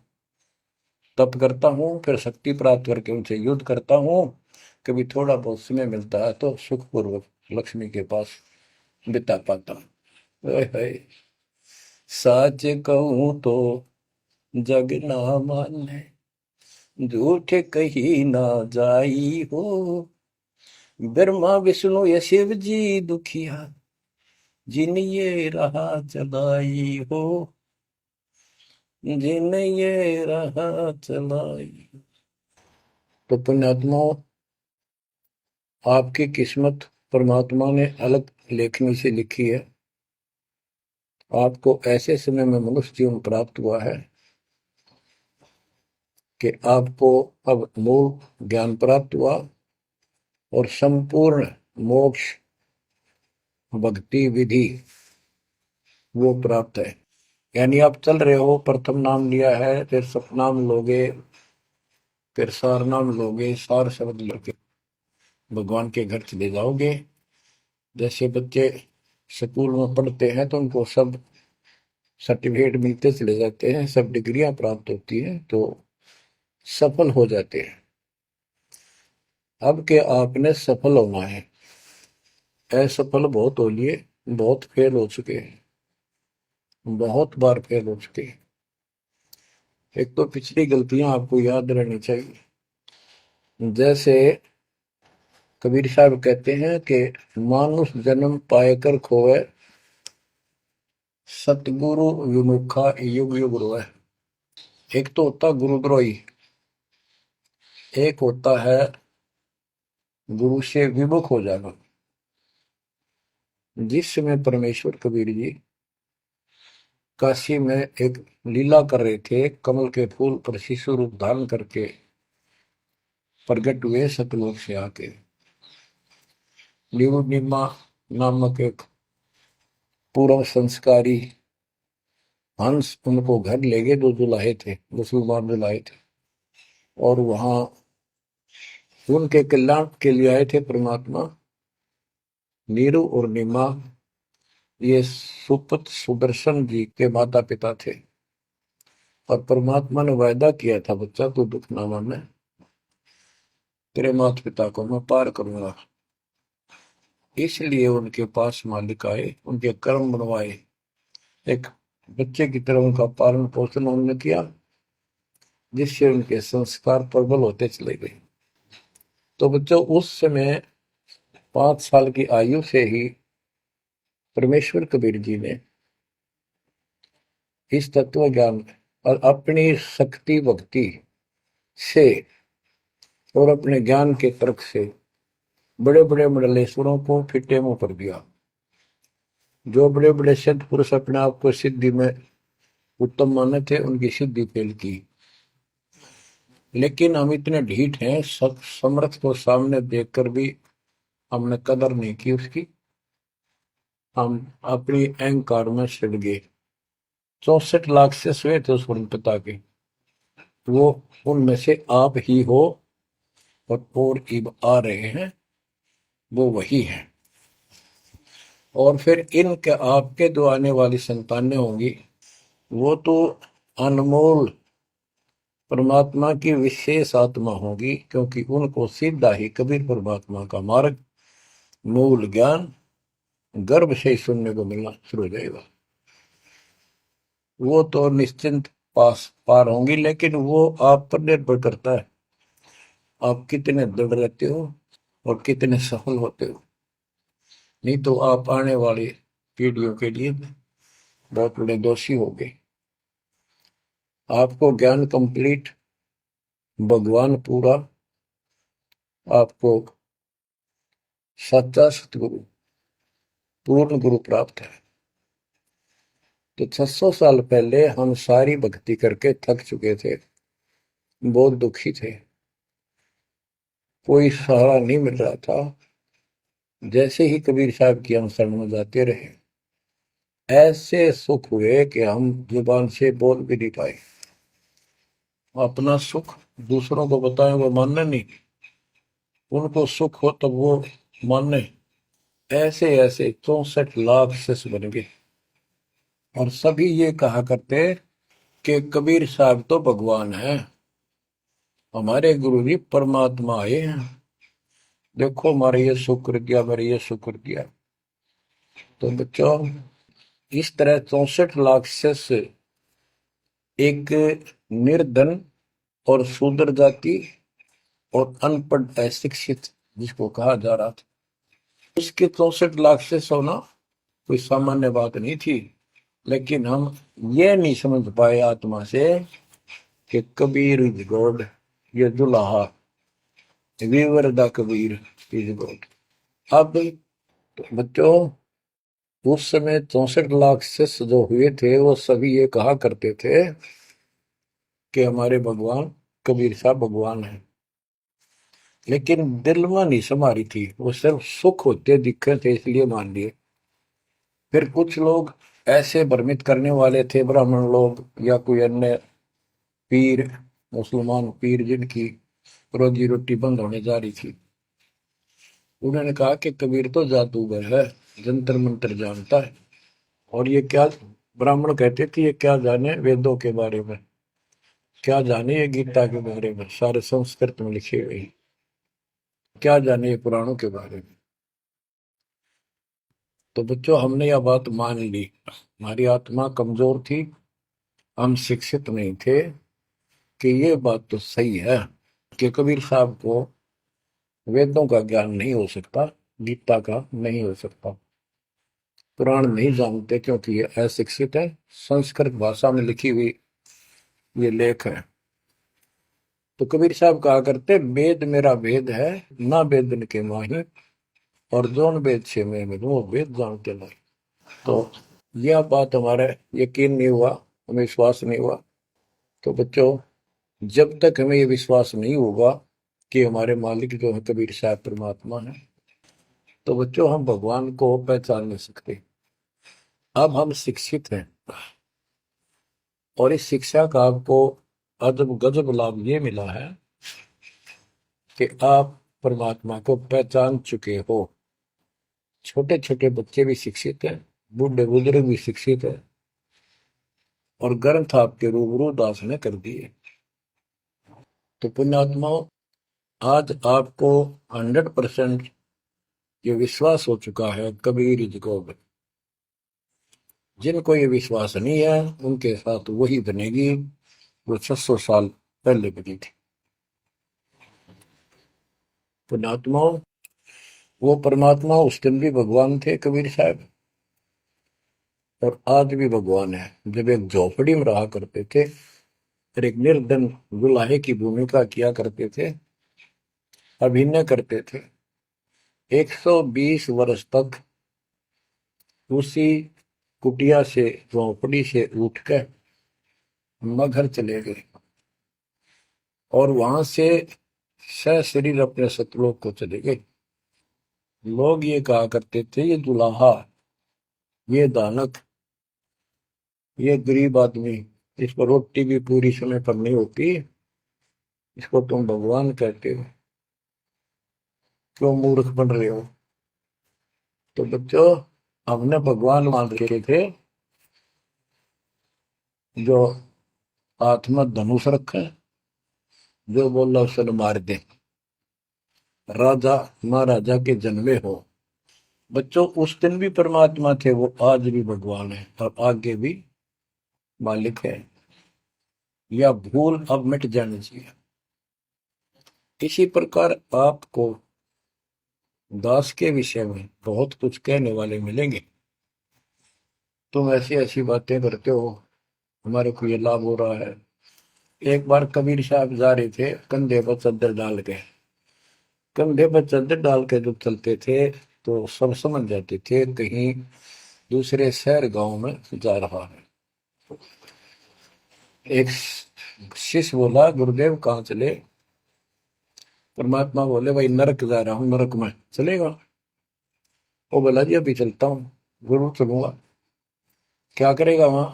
तप करता हूँ, फिर शक्ति प्राप्त करके उनसे युद्ध करता हूँ। कभी थोड़ा बहुत समय मिलता है तो सुखपूर्वक लक्ष्मी के पास बिता पाता हूँ। सच कहूँ तो जग ना माने, झूठ कही ना जाई हो। ब्रह्मा विष्णु ये शिव जी दुखिया, जिन ये राह चलाई हो, जिन ये राह चलाई। तो पुण्यात्माओं, आपकी किस्मत परमात्मा ने अलग लेखनी से लिखी है। आपको ऐसे समय में मनुष्य जीवन प्राप्त हुआ है कि आपको अब मूल ज्ञान प्राप्त हुआ और संपूर्ण मोक्ष भक्ति विधि वो प्राप्त है। यानी आप चल रहे हो, प्रथम नाम लिया है, फिर सतनाम लोगे, फिर सार नाम लोगे, सार शब्द लोगे, भगवान के घर चले जाओगे। जैसे बच्चे स्कूल में पढ़ते हैं तो उनको सब सर्टिफिकेट मिलते चले जाते हैं, सब डिग्रियां प्राप्त होती हैं, तो सफल हो जाते हैं। अब के आपने सफल होना है। असफल बहुत हो लिए, बहुत फेल हो चुके हैं, बहुत बार फेल हो चुके हैं। एक तो पिछली गलतियां आपको याद रहनी चाहिए। जैसे कबीर साहब कहते हैं कि मानुष जन्म पाएकर खोए, सतगुरु विमुखा युग युग रोए। एक तो होता गुरुद्रोही, एक होता है गुरु से विमुख हो जाना। जिस समय परमेश्वर कबीर जी काशी में एक लीला कर रहे थे, कमल के फूल पर शिशु रूप धारण करके प्रगट हुए सतलोक से आके। निमा नामक एक पूर्व संस्कारी हंस उनको घर ले गए, जो जुलाहे थे, मुसलमान जुलाहे थे, और वहां उनके कल्याण के लिए आए थे परमात्मा। नीरू और नीमा ये सुपत सुदर्शन जी के माता पिता थे, और परमात्मा ने वायदा किया था, बच्चा तू दुख ना माने, तेरे माता पिता को मैं पार करूंगा। इसलिए उनके पास मालिक आए, उनके कर्म बनवाए, एक बच्चे की तरह उनका पालन पोषण उन्होंने किया, जिससे उनके संस्कार प्रबल होते चले गए। तो बच्चों उस समय 5 साल की आयु से ही परमेश्वर कबीर जी ने इस तत्व ज्ञान और अपनी शक्ति भक्ति से और अपने ज्ञान के तर्क से बड़े बड़े मंडलेश्वरों को फिटे मुंह कर दिया। जो बड़े बड़े सिद्ध पुरुष अपने आप को सिद्धि में उत्तम माने थे, उनकी सिद्धि फेल की। लेकिन हम इतने ढीठ हैं, समर्थ को सामने देखकर भी हमने कदर नहीं की उसकी, हम अपनी अहंकार में सड़ गए। 64 लाख से हुए थे उस पिता के, वो उनमें से आप ही हो, और इब आ रहे हैं वो वही है। और फिर इनके आपके जो आने वाली संतानें होंगी, वो तो अनमोल परमात्मा की विशेष आत्मा होगी, क्योंकि उनको सीधा ही कबीर परमात्मा का मार्ग, मूल ज्ञान गर्भ से ही सुनने को मिलना शुरू हो जाएगा। वो तो निश्चिंत पार होंगी, लेकिन वो आप पर निर्भर करता है, आप कितने दृढ़ रहते हो और कितने सफल होते हो। नहीं तो आप आने वाली पीढ़ियों के लिए बहुत बड़े दोषी हो गए। आपको ज्ञान कंप्लीट, भगवान पूरा, आपको सच्चा सतगुरु, पूर्ण गुरु प्राप्त है। तो 600 साल पहले हम सारी भक्ति करके थक चुके थे, बहुत दुखी थे, कोई सहारा नहीं मिल रहा था। जैसे ही कबीर साहब की हम शरण में जाते रहे, ऐसे सुख हुए कि हम जुबान से बोल भी नहीं पाए। अपना सुख दूसरों को बताएं वो मानने नहीं, उनको सुख हो तब वो माने। ऐसे ऐसे 64 लाख शिष्य बन गए, और सभी ये कहा करते कि कबीर साहब तो भगवान है, हमारे गुरु जी परमात्मा आए हैं, देखो हमारे ये शुक्र किया, मेरे ये शुक्र किया। तो बच्चों इस तरह 64 लाख शिष्य एक निर्धन और शूद्र जाति और अनपढ़ अशिक्षित जिसको कहा जा रहा था, उसके 64 लाख शिष्य होना कोई सामान्य बात नहीं थी। लेकिन हम ये नहीं समझ पाए आत्मा से कि कबीर इज गॉड, ये दुल्हा weaver the Kabir is God. अब बच्चों उस समय 64 लाख शिष्य जो हुए थे, वो सभी ये कहा करते थे कि हमारे भगवान कबीर साहब भगवान है, लेकिन दिल में नहीं समा रही थी, वो सिर्फ सुख होते दिखे थे इसलिए मान लिए। फिर कुछ लोग ऐसे भ्रमित करने वाले थे, ब्राह्मण लोग या कोई अन्य पीर, मुसलमान पीर जिनकी रोजी रोटी बंद होने जा रही थी, उन्होंने कहा कि कबीर तो जादूगर है, जंतर मंत्र जानता है, और ये क्या, ब्राह्मण कहते थे ये क्या जाने वेदों के बारे में, क्या जाने ये गीता के बारे में, सारे संस्कृत में लिखे हुए, क्या जाने ये पुराणों के बारे में। तो बच्चों हमने यह बात मान ली, हमारी आत्मा कमजोर थी, हम शिक्षित नहीं थे कि ये बात तो सही है कि कबीर साहब को वेदों का ज्ञान नहीं हो सकता, गीता का नहीं हो सकता, पुराण नहीं जानते क्योंकि ये अशिक्षित है, संस्कृत भाषा में लिखी हुई ये लेख है। तो कबीर साहब कहा करते वेद मेरा वेद है, ना वेदन के माही, और जोन वेद से मैं मिलूं वो वेद जानते नहीं। तो यह बात हमारा यकीन नहीं हुआ, हमें विश्वास नहीं हुआ। तो बच्चों जब तक हमें ये विश्वास नहीं होगा कि हमारे मालिक जो है कबीर साहब परमात्मा है, तो बच्चों हम भगवान को पहचान नहीं सकते। अब हम शिक्षित हैं, और इस शिक्षा का आपको अजब गजब लाभ ये मिला है कि आप परमात्मा को पहचान चुके हो। छोटे छोटे बच्चे भी शिक्षित हैं, बूढ़े बुजुर्ग भी शिक्षित है, और ग्रंथ आपके रूबरू दास ने कर दिए। तो पुण्यात्माओं, आज आपको 100% ये विश्वास हो चुका है कबीर जी को। जिनको ये विश्वास नहीं है उनके साथ वही बनेगी जो 600 साल पहले बनी थी। पुण्यात्माओं, वो परमात्मा उस दिन भी भगवान थे कबीर साहब, और आज भी भगवान है। जब एक झोपड़ी में रहा करते थे और एक निर्धन दुल्हे की भूमिका किया करते थे, अभिनय करते थे, 120 वर्ष तक उसी कुटिया से, झोपड़ी से उठकर मगहर चले गए और वहां से सशरीर अपने सतलोक को चले गए। लोग ये कहा करते थे, ये दुल्हा, ये दानक, ये गरीब आदमी, इसको रोटी भी पूरी समय पर नहीं होती, इसको तुम भगवान कहते हो, क्यों मूर्ख बन रहे हो। तो बच्चों, हमने भगवान मान रखे थे जो हाथ में धनुष रखे, जो बोला उसे मार दे, राजा महाराजा के जन्मे हो। बच्चों, उस दिन भी परमात्मा थे, वो आज भी भगवान है और आगे भी मालिक है। या भूल अब मिट जानी चाहिए। इसी प्रकार आपको दास के विषय में बहुत कुछ कहने वाले मिलेंगे। तुम ऐसी ऐसी बातें करते हो, हमारे को ये लाभ हो रहा है। एक बार कबीर साहब जा रहे थे, कंधे पर चादर डाल के, कंधे पर चादर डाल के जब चलते थे तो सब समझ जाते थे कहीं दूसरे शहर गांव में जा रहा है। एक शिष्य बोला, गुरुदेव कहाँ चले। परमात्मा बोले, भाई नरक जा रहा हूं, नरक में चलेगा। वो बोला, जी अभी चलता हूँ, जरूर चलूंगा। क्या करेगा वहां,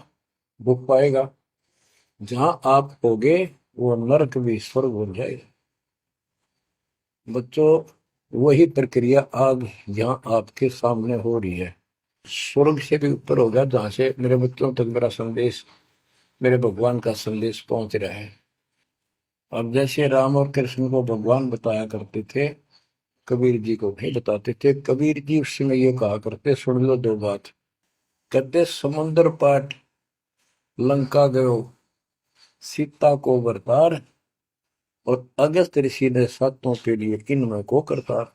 भूख पाएगा। जहां आप होगे वो नरक भी स्वर्ग हो जाएगा। बच्चों, वही प्रक्रिया आज यहाँ आपके सामने हो रही है। स्वर्ग से भी ऊपर होगा, जहां से मेरे बच्चों तक मेरा संदेश, मेरे भगवान का संदेश पहुंच रहा है। अब जैसे राम और कृष्ण को भगवान बताया करते थे, कबीर जी को नहीं बताते थे। कबीर जी उस समय ये कहा करते, सुन लो दो बात। कहते, समुद्र पाट लंका गयो, सीता को बरतार, और अगस्त ऋषि ने सातों के लिए इनमें को करतार।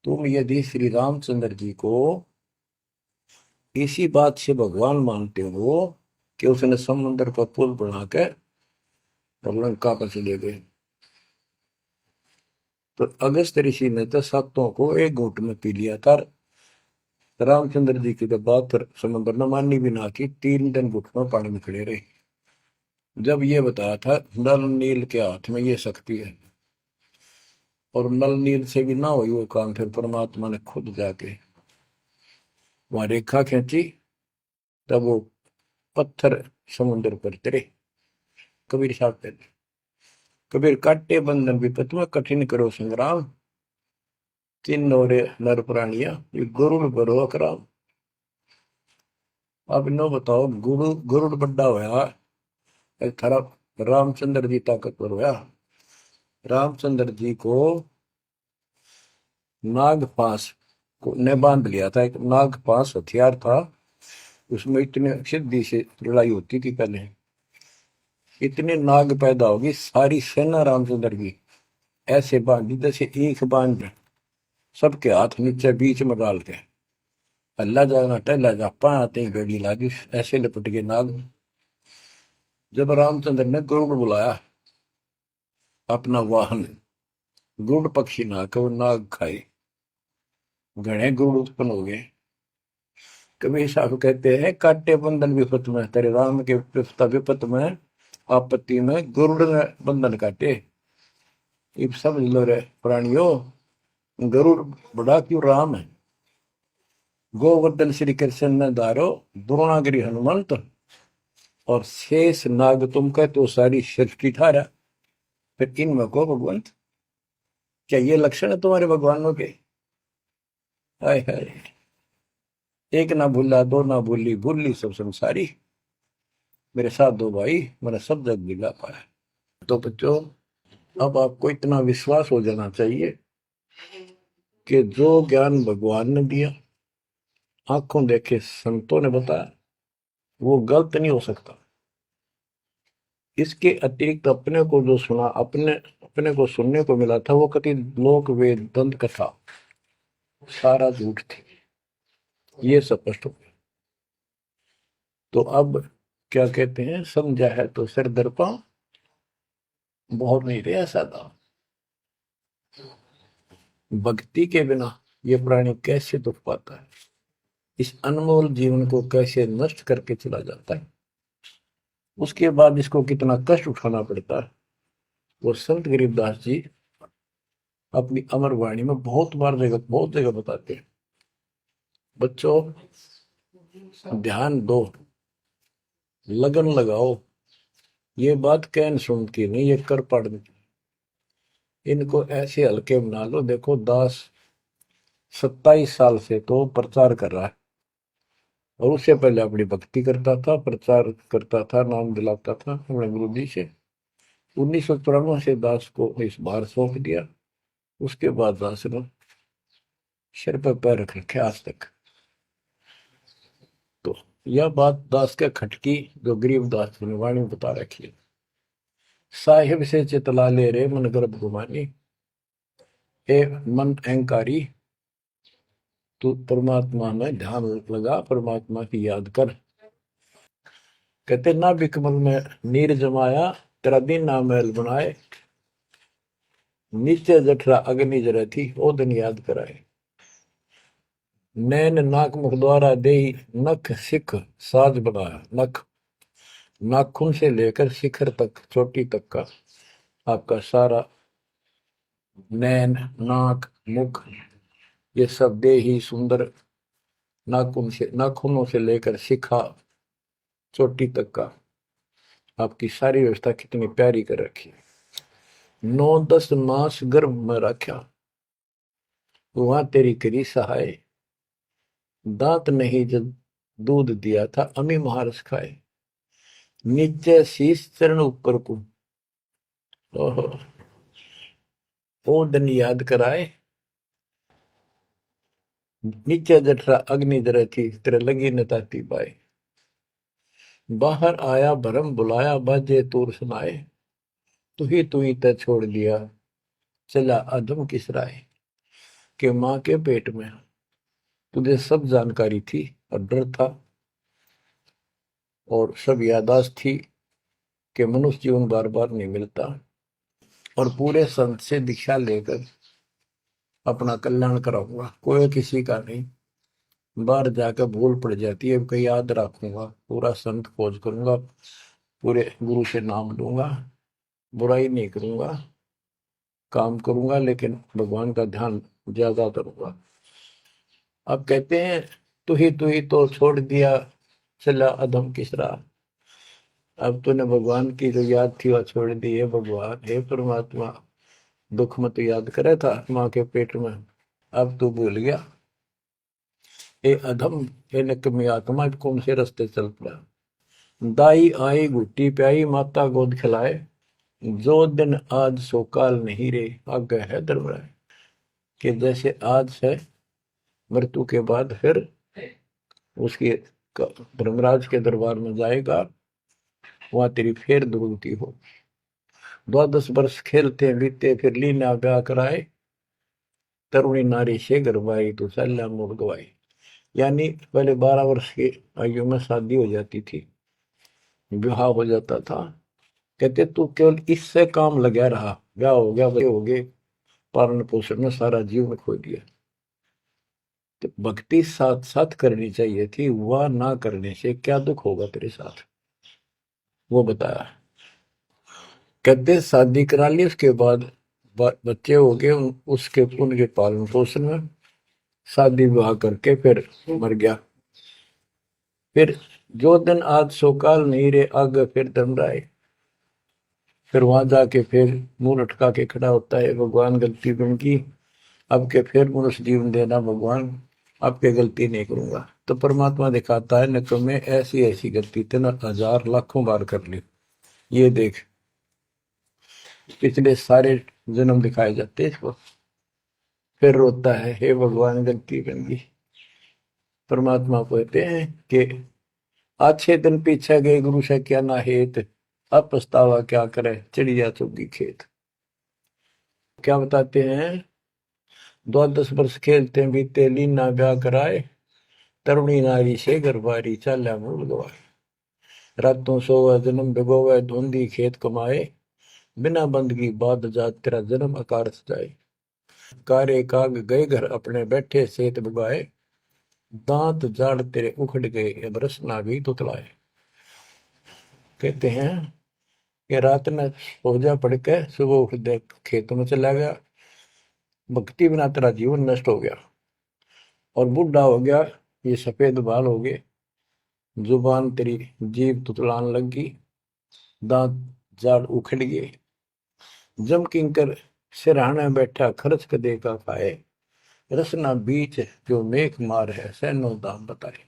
तुम यदि श्री रामचंद्र जी को इसी बात से भगवान मानते हो कि उसने समुद्र पर पुल बनाकर और लंका पर चले गए, तो अगस्त ऋषि ने तो सातों को एक घूंट में पी लिया था। रामचंद्र जी की तो बात समुद्र ने मानी भी ना की, 3 दिन घुटनों पानी में खड़े रहे। जब ये बताया था नल नील के हाथ में ये शक्ति है, और नल नील से भी ना हुई वो काम, फिर परमात्मा ने खुद जाके वहां रेखा खींची, तब वो पत्थर समुद्र पर गिरे। कबीर साहब कहते, कबीर काटे बंधन विपत में, कठिन करो संग्राम, तीन नौरे नर प्राणिया, ये गरुड़ बरो अकराम। अब नो बताओ, गरुड़ बड्डा होया, एक थारा रामचंद्र जी ताकतवर होया। रामचंद्र जी को नाग पास ने बांध लिया था, एक नाग पास हथियार था, उसमें इतने सिद्धि से लड़ाई होती थी पहले। इतने नाग पैदा होगी, सारी सेना रामचंद्र की ऐसे बांधी जैसे एक बांध, सबके हाथ नीचे बीच में डाल के, अल्लाह जाना टहला जा पाते ही बेड़ी लागी, ऐसे लपट के नाग। जब रामचंद्र ने गरुड़ बुलाया अपना वाहन, गरुड़ पक्षी ना को नाग खाए, घने गरुड़ उत्पन्न हो गए। कबीर साहब कहते हैं, काटे बंधन विपत में, तेरे राम के विपत में, आपत्ति में गरुड़ ने बंधन काटे। इब समझ लो रे प्राणियों, गरुड़ बड़ा क्यों राम है। गोवर्धन श्री कृष्ण ने धारो, द्रोणागिरी हनुमंत, और शेष नाग तुम कहते हो सारी सृष्टि थारा, फिर इनमें को भगवान, क्या ये लक्षण है तुम्हारे भगवानों के? हाय हाय, एक ना भूला दो ना भूली, भूली सब संसारी, मेरे साथ दो भाई, मैंने सब जग दिला पाया। तो बच्चों, अब आपको इतना विश्वास हो जाना चाहिए कि जो ज्ञान भगवान ने दिया, आंखों देखे संतों ने बताया, वो गलत नहीं हो सकता। इसके अतिरिक्त अपने को जो सुना, अपने अपने को सुनने को मिला था, वो कति लोक वेद दंत कथा सारा झूठ थी, ये स्पष्ट हो गया। तो अब क्या कहते हैं, समझा है तो सिर दर्पा, बहुत नहीं रहा सादा। भक्ति के बिना ये प्राणी कैसे दुख पाता है, इस अनमोल जीवन को कैसे नष्ट करके चला जाता है, उसके बाद इसको कितना कष्ट उठाना पड़ता है, वो संत गरीबदास जी अपनी अमर वाणी में बहुत जगह बताते हैं। बच्चों, ध्यान दो, लगन लगाओ, ये बात कैन सुनती नहीं, ये कर पड़ती। इनको ऐसे हल्के बना लो। देखो दास 27 साल से तो प्रचार कर रहा है, और उससे पहले अपनी भक्ति करता था, प्रचार करता था, नाम दिलाता था अपने गुरु जी से। 1994 से दास को इस बार सौंप दिया, उसके बाद दास ने सिर पर पैर रख रखे आज तक। तो यह बात दास के खटकी, जो गरीब दास ने वाणी बता रखी है। साहिब से चितला ले रे मन गर्भ गुमानी, ए मन अहंकारी, तू परमात्मा में ध्यान लगा, परमात्मा की याद कर। कहते ना बिकमल में नीर जमाया, तेरा दिन ना महल बनाए, नीचे जठरा अग्नि जरा थी, ओ दिन याद कराए। नैन नाक मुख द्वारा दे, नख सिख साज बनाया। नख, नाखून से लेकर शिखर तक, चोटी तक का आपका सारा नैन, नाक, मुख, ये सब दे ही सुंदर, नाखूनों से लेकर शिखा, चोटी तक का आपकी सारी व्यवस्था कितनी प्यारी कर रखी है। 9-10 मास गर्भ में रखा, वहां तेरी करी सहाय, दांत नहीं जब दूध दिया था, अमी महारस खाए। नीचे शीश चरण ऊपर को, ओहो, ओ दिन याद कराए। नीचे जठरा अग्नि जरे थी, तेरे लगी न ताती पाए। बाहर आया भरम बुलाया, बाजे तूर सुनाए, तू ही तय छोड़ दिया, चला अधम किस राय। के माँ के पेट में तुझे सब जानकारी थी, और डर था, और सब यादाश्त थी कि मनुष्य जीवन बार बार नहीं मिलता, और पूरे संत से दीक्षा लेकर अपना कल्याण कराऊंगा, कोई किसी का नहीं। बाहर जाकर भूल पड़ जाती है, कहीं याद रखूंगा, पूरा संत खोज करूंगा, पूरे गुरु से नाम लूंगा, बुराई नहीं करूंगा, काम करूंगा, लेकिन भगवान का ध्यान ज्यादा करूंगा। अब कहते हैं तू ही तो छोड़ दिया, चला अधम किस राह। अब तूने भगवान की जो याद थी वह छोड़ दी है। भगवान, हे परमात्मा, दुख मत याद करे था माँ के पेट में, अब तू भूल गया। ए अधम, हे निकम्मी आत्मा, कौन से रास्ते चल पड़ा। दाई आई घुट्टी प्याई, माता गोद खिलाए, जो दिन आज सो काल नहीं रे, आगे है दरबार। कि जैसे आज है, मृत्यु के बाद फिर उसकी धर्मराज के दरबार में जाएगा, वहां तेरी फेर दुर्गति हो। 12 वर्ष खेलते बीते, फिर लीना ब्याह कराए, तरुणी नारी से गरबाई, तो सल्ला मोड़ गवाई। यानी पहले 12 वर्ष की आयु में शादी हो जाती थी, विवाह हो जाता था। कहते तू केवल इससे काम लगा रहा, ब्याह हो गया, बच्चे हो गए, पालन पोषण में सारा जीवन खो दिया। तो भक्ति साथ साथ करनी चाहिए थी, वह ना करने से क्या दुख होगा तेरे साथ, वो बताया। कहते शादी करा ली, उसके बाद बच्चे हो गए, उसके उनके पालन पोषण में शादी विवाह करके फिर मर गया। फिर जो दिन आज सो काल नहीं रे आगे फिर धर्मराय। फिर वहां जाके फिर मुंह लटका के खड़ा होता है, भगवान गलती उनकी, अब के फिर मनुष्य जीवन देना भगवान, अब के गलती नहीं करूंगा। तो परमात्मा दिखाता है न तुम्हें ऐसी ऐसी गलती तेना हजार लाखों बार कर ली, ये देख पिछले सारे जन्म दिखाए जाते हैं इसको। फिर रोता है, हे भगवान गलती बन गई। परमात्मा कहते हैं कि अच्छे दिन पीछे गए गुरु से क्या ना हेत, अब पछतावा क्या करे चिड़िया चुगी खेत। क्या बताते हैं, 10 वर्ष खेलते बीते लीना ब्याह कराए, तरुणी नारी से गरबारी चाल्या मूल गवाए। रातों सोवा जन्म भिगोवे धुंधी खेत कमाए, बिना बंदगी बाद जात तेरा जन्म आकार सजाए। कारे काग गए घर अपने बैठे सेत बुगाए, दांत जाड़ तेरे उखड़ गए अब रसना भी तुतलाए। कहते हैं कि रात में सो जा पड़ के सुबह उठ दे खेतों में चला गया, भक्ति बिना तेरा जीवन नष्ट हो गया, और बूढ़ा हो गया, ये सफेद बाल हो गए, जुबान तेरी जीभ तुतलान लगी, दांत जाड़ उखड़ गए। जम किंकर सिरहाने बैठा खर्च कदे का खाए, रसना बीच जो मेघ मार है सैनो दाम बताए।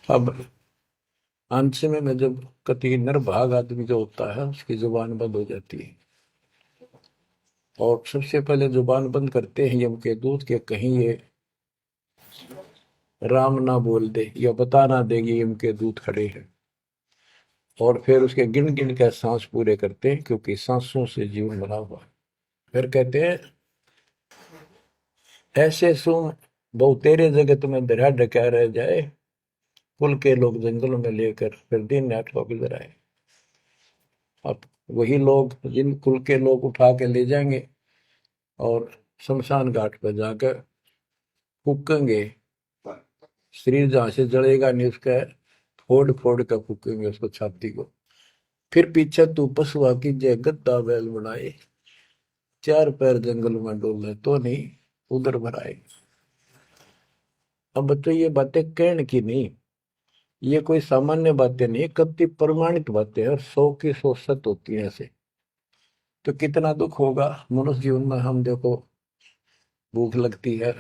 अब अंत में जब कति नरभाग आदमी जो होता है उसकी जुबान बंद हो जाती है, और सबसे पहले जुबान बंद करते हैं यम के दूत के, कहीं ये राम ना बोल दे या बता ना देगी यम के दूत खड़े हैं। और फिर उसके गिन गिन के सांस पूरे करते हैं, क्योंकि सांसों से जीवन बना हुआ है। फिर कहते हैं ऐसे सुन बहु तेरे जगत में दरिया ढका रह जाए, कुल के लोग जंगलों में लेकर फिर दिन रात को गुजर आए। अब वही लोग जिन कुल के लोग उठा के ले जाएंगे और शमशान घाट पर जाकर फूकेंगे, शरीर जहां से जलेगा नहीं उसका फोड़ फोड़ कर फूकेंगे उसको छाती को। फिर पीछे तू पशुआ की जय गद्दा बैल बनाए, चार पैर जंगल में डोले तो नहीं उधर भराए। अब बच्चों ये बातें कहने की नहीं, ये कोई सामान्य बातें नहीं, कति प्रमाणित बातें हैं, और 100 की 100 सत्य होती है ऐसे। तो कितना दुख होगा मनुष्य जीवन में, हम देखो भूख लगती है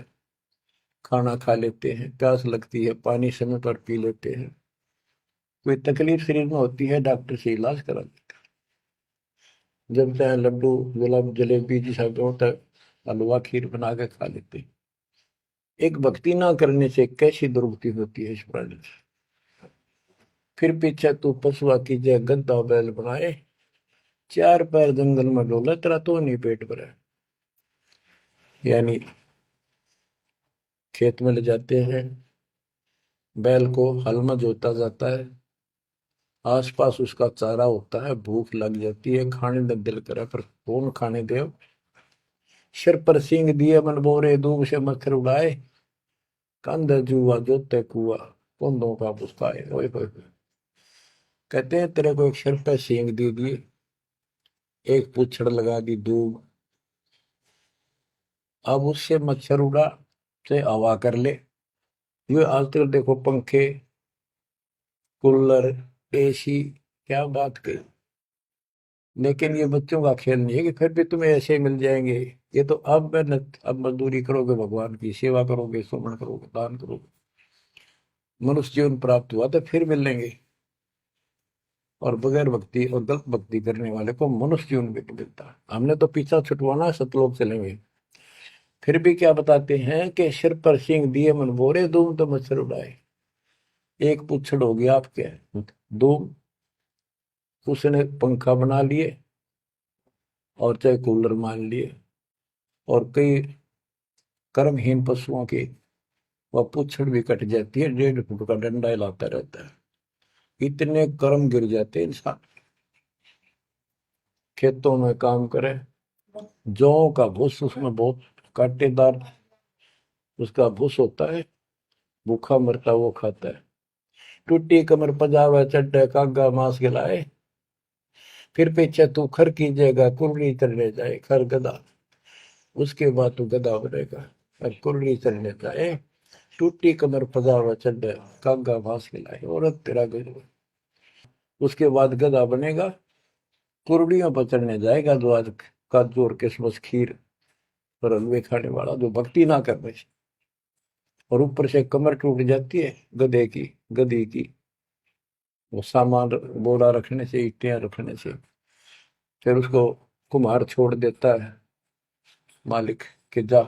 खाना खा लेते हैं, प्यास लगती है पानी समय पर पी लेते हैं, कोई तकलीफ शरीर में होती है डॉक्टर से इलाज करा लेते हैं, जब चाहे लड्डू गुलाब जलेबी जैसा होता है हलवा खीर बना के खा लेते हैं। एक भक्ति ना करने से कैसी दुर्गति होती है इस प्राणी से। फिर पीछे तू पशुआ की जय गद्दा बैल बनाए, चार पैर जंगल में डोला तेरा तो नहीं पेट भरा। यानी खेत में ले जाते हैं, बैल को हल में जोता जाता है, आसपास उसका चारा होता है, भूख लग जाती है, खाने का दिल करे पर कौन खाने दे। सिर पर सींग दिए मन बोरे दूब से मच्छर उड़ाए, कंध जुआ जोते कुआ कुंदों का पुस्ताए। ओए होए होए। कहते हैं तेरे को एक सिर पे सींग दे दिए, एक पूछड़ लगा दी दूब, अब उससे मच्छर उड़ा से हवा कर ले। ये आजकल देखो पंखे कूलर एसी, क्या बात कही। लेकिन ये बच्चों का खेल नहीं है कि फिर भी तुम्हें ऐसे मिल जाएंगे। ये तो अब मेहनत, अब मजदूरी करोगे, भगवान की सेवा करोगे, सुमन करोगे, दान करोगे, मनुष्य जीवन प्राप्त हुआ तो फिर मिलेंगे। और बगैर भक्ति और गलत भक्ति करने वाले को मनुष्य जीवन भी नहीं मिलता। हमने तो पीछा छुटवाना है, सतलोक चलेंगे। फिर भी क्या बताते हैं कि सिर पर सींग दिए मन बोरे दूम तो मच्छर उड़ाए। एक पुच्छड़ हो गया आपके दूम, उसने पंखा बना लिए और चाहे कूलर मान लिए, और कई कर्महीन पशुओं की वह पूछड़ भी कट जाती है, 1.5 फुट का डंडा हिलाता रहता है। इतने कर्म गिर जाते हैं इंसान। खेतों में काम करे, जौ का भूस उसमें बहुत कांटेदार उसका भूस होता है, भूखा मरता वो खाता है। टूटी कमर पजावा चड्डे कागा मांस खिलाए, फिर पीछे तू खर कीजिएगा कुर्री चलने जाए खर गधा, उसके बाद तू गधा बनेगा और कुर्री चलने जाए। टूटी कमर पजावा चढ़ कागा भास खिलाए, औरत तेरा गजब। उसके बाद गधा बनेगा, कुर्डियों पर चढ़ने जाएगा, जो आज काजू और किशमिश खीर और हलवे खाने वाला, जो भक्ति ना कर रहे, और ऊपर से कमर टूट जाती है गधे की, गधी की, वो सामान बोरा रखने से, ईटियां रखने से। फिर उसको कुम्हार छोड़ देता है मालिक के जा,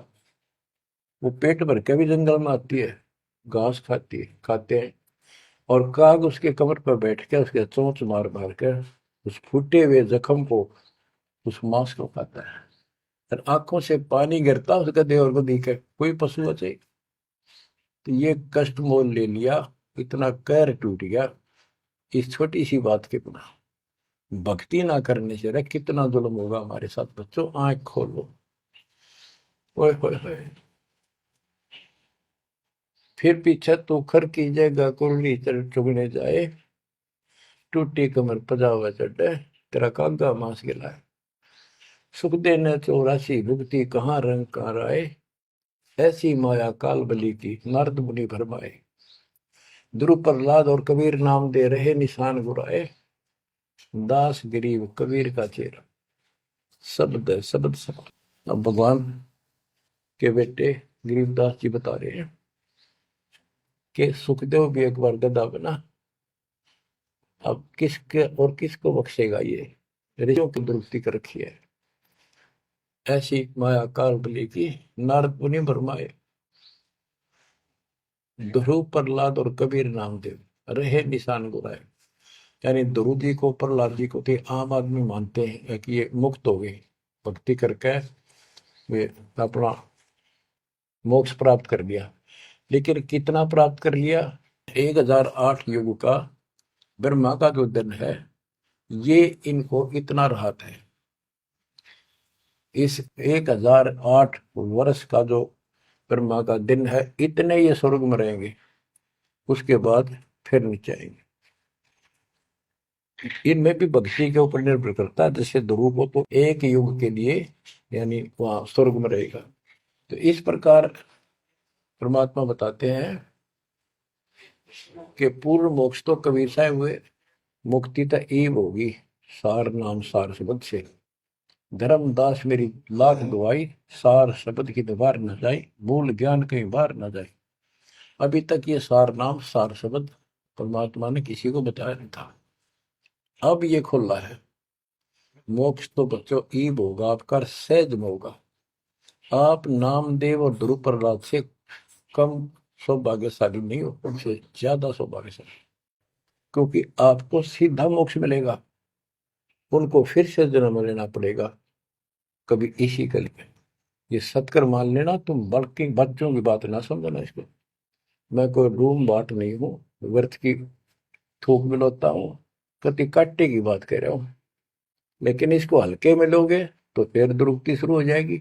वो पेट भर के भी जंगल में आती है, घास खाती है, खाते हैं, और काग उसके कमर पर बैठ के उसके चोंच मार मार कर उस फूटे हुए जख्म को, उस मांस को खाता है। और आंखों से पानी गिरता उस गधे और गधी के, कोई पशु बचे। तो ये कष्ट मोल ले लिया, इतना कहर टूट गया इस छोटी सी बात के बिना। भक्ति ना करने से रे कितना जुल्म होगा हमारे साथ। बच्चों आंख खोलो, ओए होए होए। फिर पीछे तो खर की जगह कुरली चुगने जाए, टूटी कमर पजावा चढ़े, तेरा कागा मांस गिलाए। सुख देने 84 भुगती कहाँ रंग कार आए, ऐसी माया काल बली की नारद मुनि भरमाए। ध्रुव प्रहलाद और कबीर नाम दे रहे निशान गुराए, दास गरीब कबीर का चेहरा। शब्द है, शब्द शब्द। अब भगवान के बेटे गरीबदास जी बता रहे हैं कि सुखदेव भी एक बार गधा बना। अब किसके और किसको बख्शेगा ये, ऋषियों की दुरुक्ति कर रखी है। ऐसी माया काल बली की नारद मुनि भरमाए, ध्रुव प्रहलाद और कबीर नामदेव रहे निशान गुराए। यानी ध्रुव जी को, प्रहलाद जी को थे आम आदमी मानते हैं कि ये मुक्त हो गए, भक्ति करके वे अपना मोक्ष प्राप्त कर लिया। लेकिन कितना प्राप्त कर लिया? 1008 युग का ब्रह्मा का जो दिन है, ये इनको इतना राहत है। इस 1008 वर्ष का जो ब्रह्मा का दिन है, इतने ये स्वर्ग में रहेंगे, उसके बाद फिर नीचे आएंगे। इनमें भी भक्ति के ऊपर निर्भर करता है। जैसे ध्रुव को तो एक युग के लिए यानी वहां स्वर्ग में रहेगा। तो इस प्रकार परमात्मा बताते हैं कि पूर्ण मोक्ष तो कबीर साहब हुए, मुक्ति तो ईब होगी सार नाम सार शब्द से। धर्मदास मेरी लाख दुआई, सार शब्द की दीवार न जाए, मूल ज्ञान कहीं बाहर न जाए। अभी तक ये सार नाम सार शब्द परमात्मा ने किसी को बताया नहीं था, अब ये खुला है। मोक्ष तो बच्चों ईब होगा आपका, सहज में होगा। आप नामदेव और ध्रुव प्रहलाद से कम सौभाग्यशाली नहीं हो, उनसे ज्यादा सौभाग्यशाली, क्योंकि आपको सीधा मोक्ष मिलेगा, उनको फिर से जन्म लेना पड़ेगा कभी इसी कल में। ये सत्कर मान लेना, तुम बल्कि बच्चों की बात ना समझना इसको। मैं कोई रूम बाट नहीं हूँ, व्यर्थ की थूक मिलोता हूँ, कति काटे की बात कह रहा हूँ। लेकिन इसको हल्के में लोगे तो फिर दुरुक्ति शुरू हो जाएगी,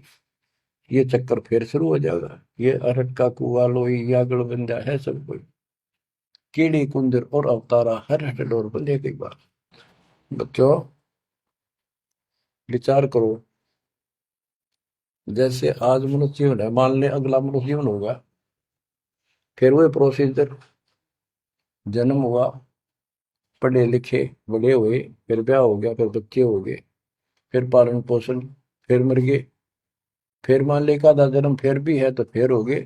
ये चक्कर फिर शुरू हो जाएगा। ये अरट का कुआ लोई यागड़ बंदा है सब कोई, कीड़ी कुंदर और अवतारा हर हट डोर बंदे कई बार। बच्चों विचार करो, जैसे आज मनुष्य जीवन है, मान ले अगला मनुष्य जीवन होगा, फिर वो प्रोसीजर, जन्म हुआ, पढ़े लिखे बड़े हुए, फिर ब्याह हो गया, फिर बच्चे हो गए, फिर पालन पोषण, फिर मर गए, फिर मान ले एक आधा जन्म फिर भी है तो फिर हो गए,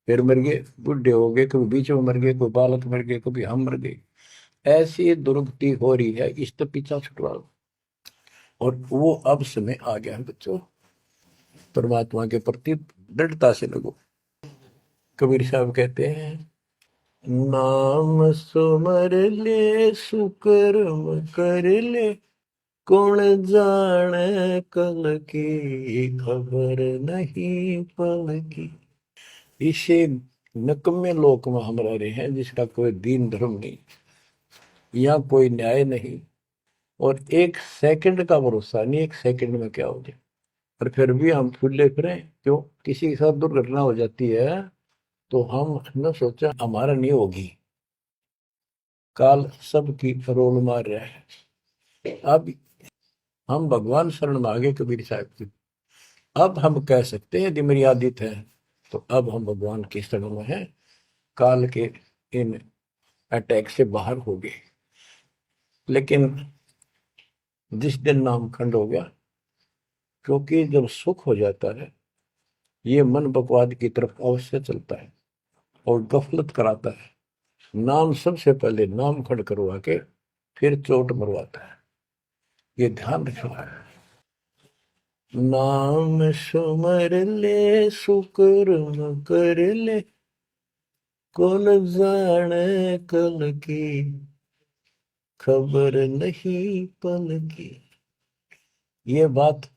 फिर मर गए, बुढ़े हो गए, कभी बीच में मर गए, कोई बालक मर गए, कभी हम मर गए। ऐसी दुर्गति हो रही है, इस तो पीछा छुटवा लो। और वो अब समय आ गया है बच्चों, परमात्मा के प्रति दृढ़ता से लगो। कबीर साहब कहते हैं, नाम सुमर ले सुकर्म कर ले, कौन जाने कल की खबर नहीं पल की। इसे नकम्मे लोक में हम रह रहे हैं, जिसका कोई दीन धर्म नहीं, यहाँ कोई न्याय नहीं, और एक सेकंड का भरोसा नहीं, एक सेकंड में क्या हो जाए। और फिर भी हम फूले फिरें, क्यों? किसी के साथ दुर्घटना हो जाती है तो हम न सोचा हमारा नहीं होगी, काल सबकी रोल मार रहा है। अब हम भगवान शरण मांगे कबीर साहब की, अब हम कह सकते हैं यदि मेरी आदित है, तो अब हम भगवान की शरण में हैं। काल के इन अटैक से बाहर हो गए। लेकिन जिस दिन नामखंड हो गया, क्योंकि जब सुख हो जाता है ये मन बकवाद की तरफ अवश्य चलता है और गफलत कराता है। नाम सबसे पहले नाम खड़ करवा के फिर चोट मरवाता है, ये ध्यान रखना है। नाम सुमर ले सुकर्म कर ले, कौन जाने कल की खबर नहीं पल की। ये बात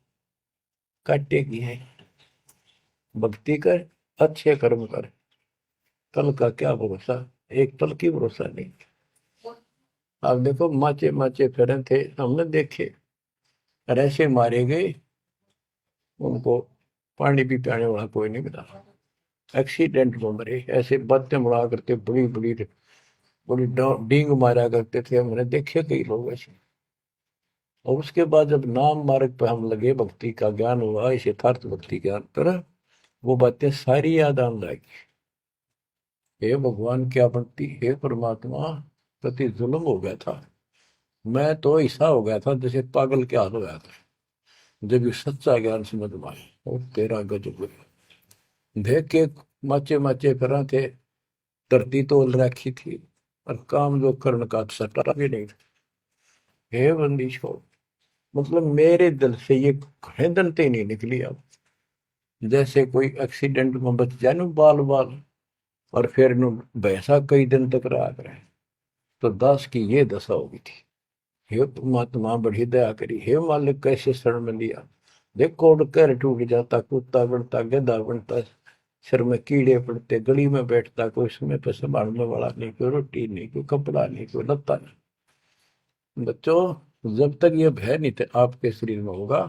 काटेगी है। भक्ति कर, अच्छे कर्म कर, कल का क्या भरोसा, एक पल की भरोसा नहीं। आप देखो माचे माचे फिरे थे, हमने देखे और ऐसे मारे गए, उनको पानी भी पियाने वाला कोई नहीं मिला, एक्सीडेंट में मरे। ऐसे बातें उड़ा करते बड़ी बड़ी बड़ी डींग मारा करते थे, हमने देखे कई लोग ऐसे। और उसके बाद जब नाम मार्ग पे हम लगे, भक्ति का ज्ञान हुआ, इस यथार्थ भक्ति ज्ञान पर, वो बातें सारी याद आने लगी। हे भगवान क्या बनती, हे परमात्मा, प्रति जुल्म हो गया था। मैं तो ऐसा हो गया था जैसे पागल के हाल हो गया था, जब ये सच्चा ज्ञान समझ में आया। और तेरा गजब देख के माचे माचे फिरा थे, धरती तोल रखी थी और काम जो कर्ण का सटा भी नहीं था। हे बंदी छोड़, मतलब मेरे दिल से ये खड़े नहीं निकली। अब जैसे कोई एक्सीडेंट में बच जाए ना बाल बाल, और फिर नु भैंसा कई दिन तक रहा करे, तो दास की ये दशा होगी थी। हे परमात्मा बड़ी दया करी, हे मालिक कैसे शरण में लिया। देखो कर टूट जाता, कुत्ता बनता, गधा बनता, सिर में कीड़े पड़ते, गली में बैठता, कोई समय पर संभालने वाला नहीं, कोई रोटी नहीं, कोई कपड़ा नहीं, कोई लत्ता नहीं। बच्चों, जब तक ये भय नहीं थे आपके शरीर में होगा,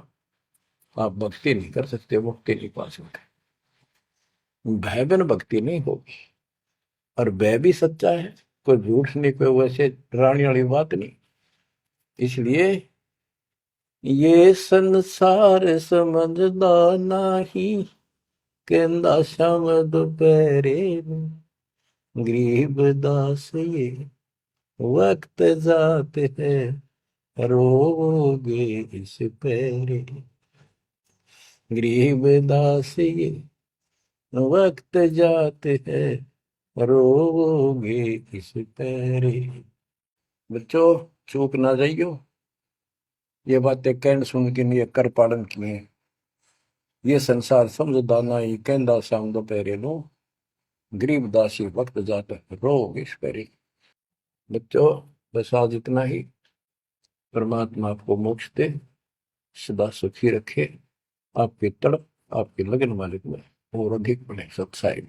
आप भक्ति नहीं कर सकते, मुक्ति नहीं पा सकते। भय बिन भक्ति नहीं होगी। और भय भी सच्चा है, कोई झूठ नहीं, कोई वैसे डराने वाली बात नहीं। इसलिए ये संसार समझदा नहीं, कहंदा शाम दोपहरे गरीब दास ये वक्त जाते है, रोगे इस पैरे। गरीब दास ये वक्त जाते हैं, रोगे इस पैरे। बच्चों, चूक ना जाइयो, ये बातें कहन सुन के नहीं कर पालन किए। ये संसार समझदा नहीं, कहंदा शाम दोपहरे नो गरीब दासी वक्त जाता है, रोगे इस पैरे। बच्चों, बस आज इतना ही। परमात्मा आपको मोक्ष दे, सदा सुखी रखे, आपकी तड़प आपकी लगन मालिक में और अधिक बने सत्साई।